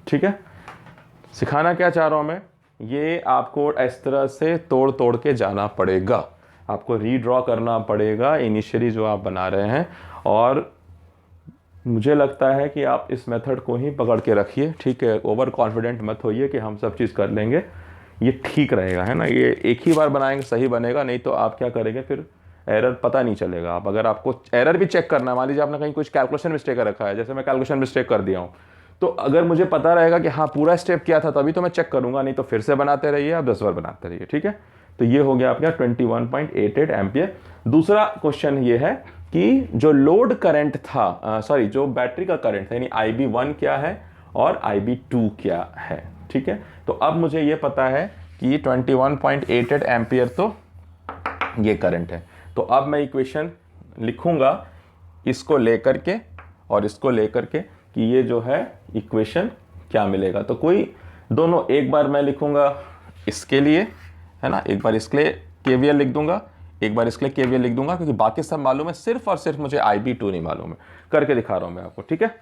ठीक है, सिखाना क्या चाह रहा हूं मैं, ये आपको इस तरह से तोड़ तोड़ के जाना पड़ेगा, आपको रीड्रॉ करना पड़ेगा इनिशियली जो आप बना रहे हैं, और मुझे लगता है कि आप इस मेथड को ही पकड़ के रखिए। ठीक है, ओवर कॉन्फिडेंट मत होइए कि हम सब चीज़ कर लेंगे, ये ठीक रहेगा, है ना। ये एक ही बार बनाएंगे सही बनेगा, नहीं तो आप क्या करेंगे फिर एरर पता नहीं चलेगा। आप अगर आपको एरर भी चेक करना है, मान लीजिए आपने कहीं कुछ कैलकुलेशन मिस्टेक रखा है, जैसे मैं कैलकुलेशन मिस्टेक कर दिया हूँ, तो अगर मुझे पता रहेगा कि हाँ पूरा स्टेप क्या था तभी तो मैं चेक करूंगा, नहीं तो फिर से बनाते रहिए, आप 10 बार बनाते रहिए। ठीक है, तो ये हो गया आपका 21.88 एम्पियर। दूसरा क्वेश्चन ये है कि जो लोड करंट था, सॉरी जो बैटरी का करंट था, यानी IB1 क्या है और IB2 क्या है। ठीक है, तो अब मुझे ये पता है कि 21.88 एम्पियर तो ये करंट है। तो अब मैं इक्वेशन लिखूंगा इसको लेकर के और इसको लेकर के कि ये जो है इक्वेशन क्या मिलेगा। तो कोई दोनों, एक बार मैं लिखूंगा इसके लिए, है ना, एक बार इसके लिए KVL लिख दूंगा, एक बार इसके लिए KVL लिख दूंगा, क्योंकि बाकी सब मालूम है, सिर्फ और सिर्फ मुझे IB2 नहीं मालूम है। करके दिखा रहा हूं मैं आपको। ठीक है,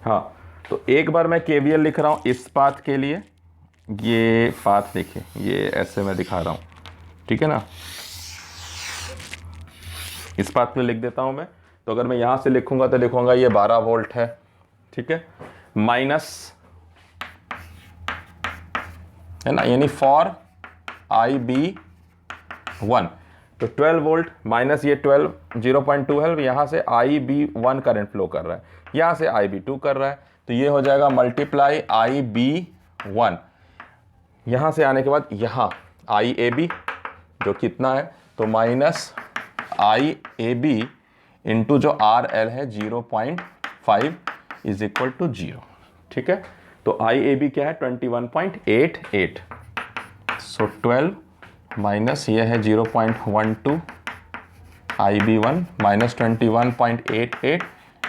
हाँ, तो एक बार मैं KVL लिख रहा हूं इस पाथ के लिए, ये पाथ देखिए, ये ऐसे मैं दिखा रहा हूं, ठीक है ना, इस पाथ पे लिख देता हूं मैं। तो अगर मैं यहां से लिखूंगा तो लिखूंगा ये 12 वोल्ट है, ठीक है, माइनस, है ना, यानी फॉर IB1 तो 12 वोल्ट माइनस ये 12 0.2 है, यहां से IB1 करंट फ्लो कर रहा है, यहां से IB2 कर रहा है, तो ये हो जाएगा मल्टीप्लाई IB1, यहां से आने के बाद यहां IAB जो कितना है, तो माइनस IAB इंटू जो RL है 0.5 इज इक्वल टू 0। ठीक है, तो IAB क्या है 21.88, सो 12 माइनस ये है 0.12 IB1 minus 21.88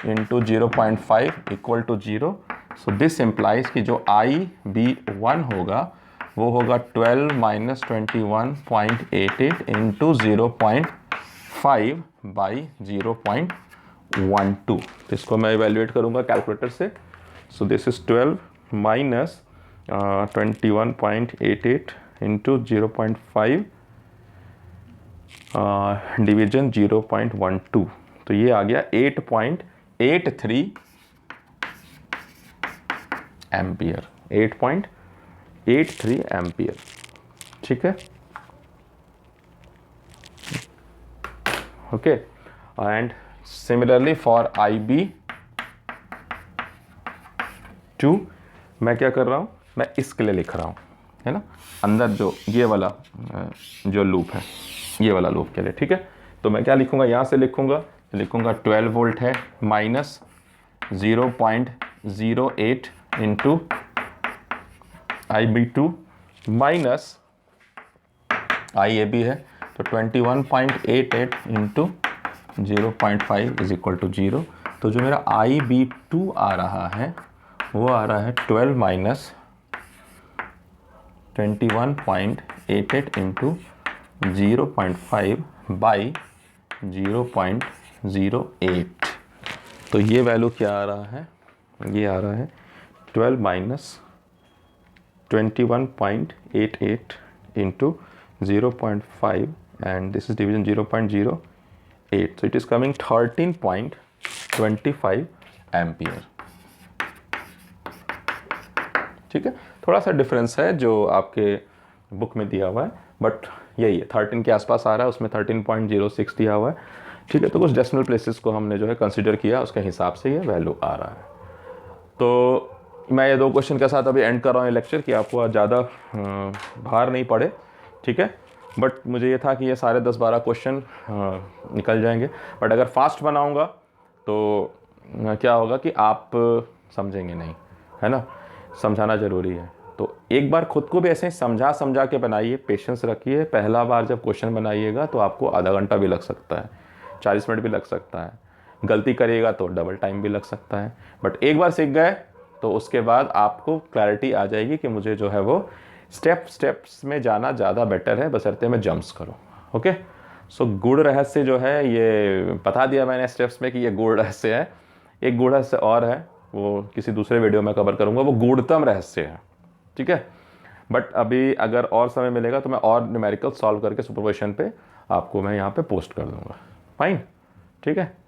into 0.5 equal to 0। So this implies कि जो IB1 होगा वो होगा 12 माइनस 21.88 इंटू 0.5 बाई 0.12। तो इसको मैं इवेल्युएट करूँगा कैलकुलेटर से। सो this is 12 minus 21.88 into 0.5 division 0.12। तो ये आ गया 8.83 एम्पियर, 8.83 एम्पियर। ठीक है, okay. And similarly for IB2 मैं क्या कर रहा हूँ, मैं इसके लिए लिख रहा हूँ, है ना, अंदर जो ये वाला जो लूप है, ये वाला लूप के लिए। ठीक है, तो मैं क्या लिखूँगा, यहाँ से लिखूँगा 12 वोल्ट है minus 0.08 into IB2 minus IAB है, तो 21.88 इंटू 0.5 इज इक्वल टू 0। तो जो मेरा IB2 आ रहा है वो आ रहा है 12 माइनस 21.88 इंटू 0.5 बाई 0.08। तो ये वैल्यू क्या आ रहा है, ये आ रहा है 12 minus 21.88 into 0.5 and this is division 0.08, so it is coming 13.25 ampere. ठीक है, थोड़ा सा डिफरेंस है जो आपके बुक में दिया हुआ है, बट यही है, 13 के आसपास आ रहा है, उसमें 13.06 दिया हुआ है। ठीक है, तो कुछ डेसिमल प्लेसेस को हमने जो है कंसिडर किया, उसके हिसाब से ये वैल्यू आ रहा है। तो मैं ये 2 क्वेश्चन के साथ अभी एंड कर रहा हूँ ये लेक्चर, कि आपको ज़्यादा भार नहीं पड़े। ठीक है, बट मुझे ये था कि ये सारे 10-12 क्वेश्चन निकल जाएंगे, बट अगर फास्ट बनाऊँगा तो क्या होगा कि आप समझेंगे नहीं, है ना, समझाना ज़रूरी है। तो एक बार खुद को भी ऐसे समझा के बनाइए, पेशेंस रखिए। पहला बार जब क्वेश्चन बनाइएगा तो आपको आधा घंटा भी लग सकता है, 40 मिनट भी लग सकता है, गलती करिएगा तो डबल टाइम भी लग सकता है, बट एक बार सीख गए तो उसके बाद आपको क्लैरिटी आ जाएगी कि मुझे जो है वो स्टेप्स में जाना ज़्यादा बेटर है, बशर्ते मैं जंप्स करूँ। ओके, सो गूढ़ रहस्य जो है ये बता दिया मैंने स्टेप्स में कि ये गूढ़ रहस्य है। एक गूढ़ रहस्य और है, वो किसी दूसरे वीडियो में कवर करूँगा, वो गूढ़तम रहस्य है। ठीक है, बट अभी अगर और समय मिलेगा तो मैं और न्यूमेरिकल सॉल्व करके सुपरपोजिशन पे आपको मैं यहाँ पे पोस्ट कर दूँगा। फाइन, ठीक है।